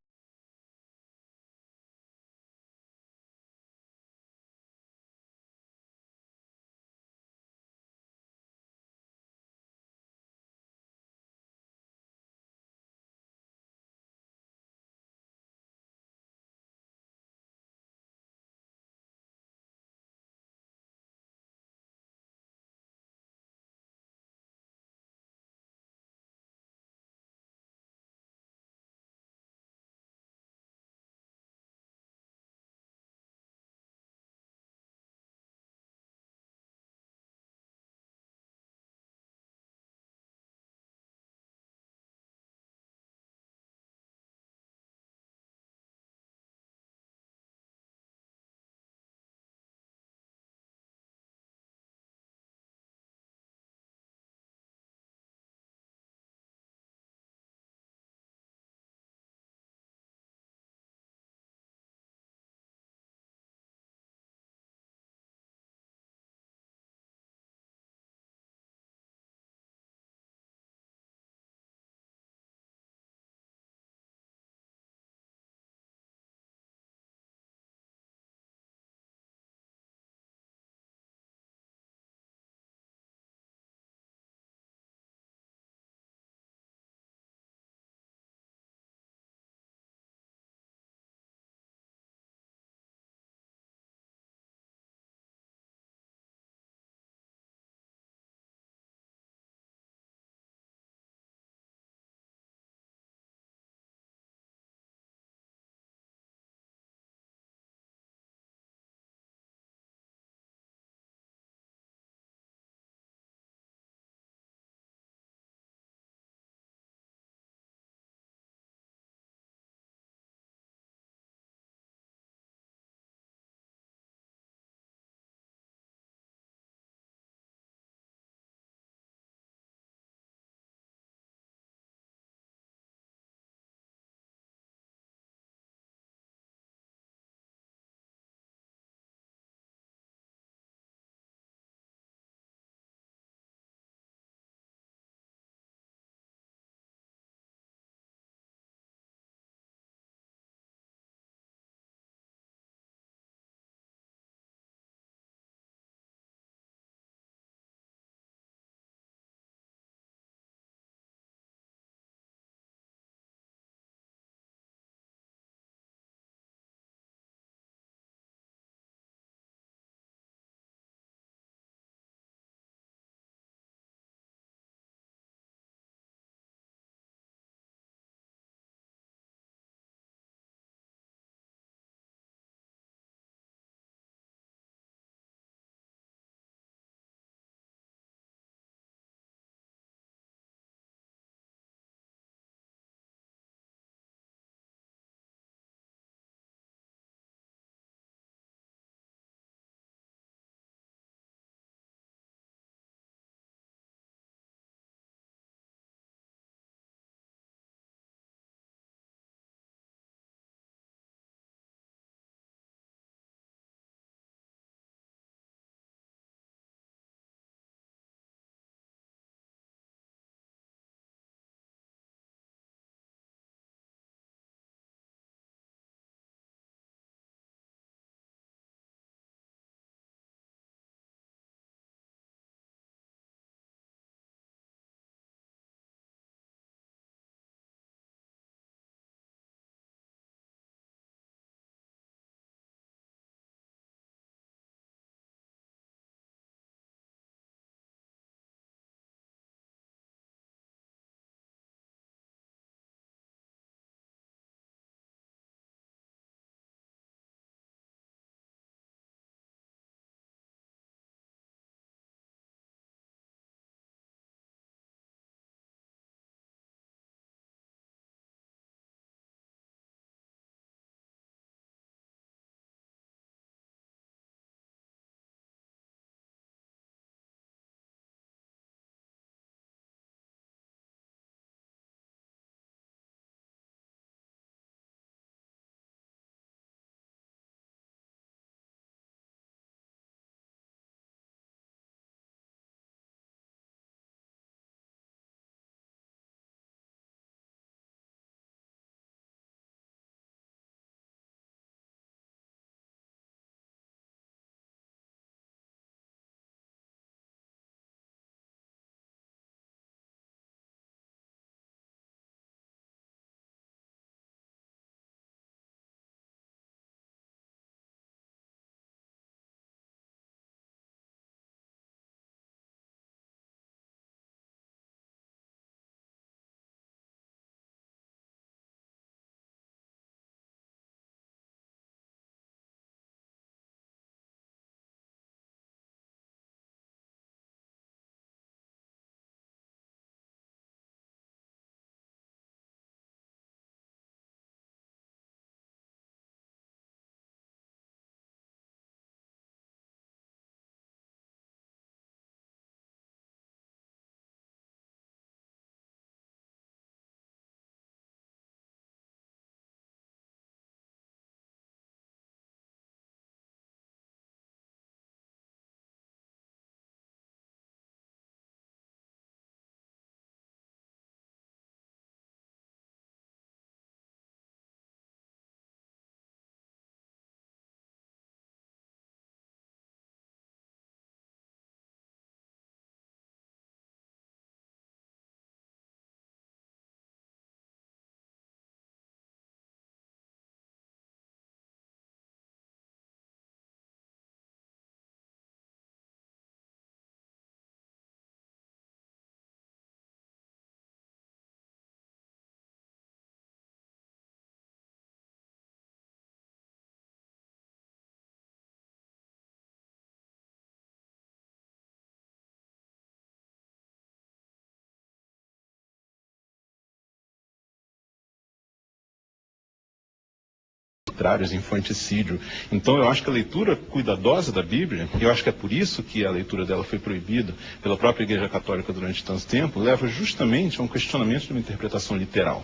arbitrários, infanticídio. Então eu acho que a leitura cuidadosa da Bíblia, e eu acho que é por isso que a leitura dela foi proibida pela própria Igreja Católica durante tanto tempo, leva justamente a um questionamento de uma interpretação literal.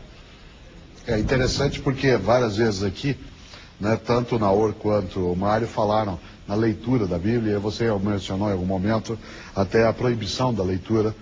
É interessante porque várias vezes aqui, né, tanto o Naor quanto o Mário falaram na leitura da Bíblia, e você mencionou em algum momento até a proibição da leitura.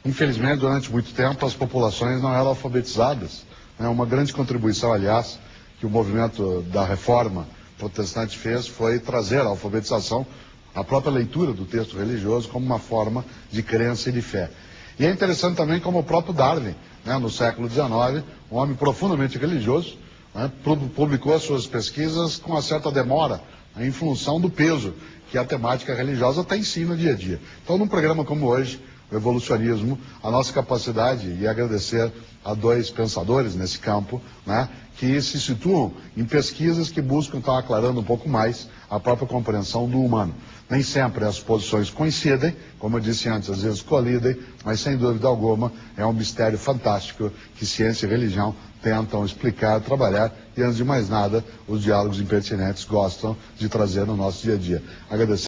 Infelizmente, durante muito tempo, as populações não eram alfabetizadas. Né? Uma grande contribuição, aliás, que o movimento da Reforma protestante fez foi trazer a alfabetização, a própria leitura do texto religioso como uma forma de crença e de fé. E é interessante também como o próprio Darwin, né, no século XIX, um homem profundamente religioso, né, publicou as suas pesquisas com uma certa demora, né, em função do peso que a temática religiosa tem sim no dia a dia. Então, num programa como hoje, o Evolucionismo, a nossa capacidade, e agradecer a dois pensadores nesse campo, né, que se situam em pesquisas que buscam estar aclarando um pouco mais a própria compreensão do humano. Nem sempre as posições coincidem, como eu disse antes, às vezes colidem, mas sem dúvida alguma é um mistério fantástico que ciência e religião tentam explicar, trabalhar, e antes de mais nada, os diálogos impertinentes gostam de trazer no nosso dia a dia. Agradecer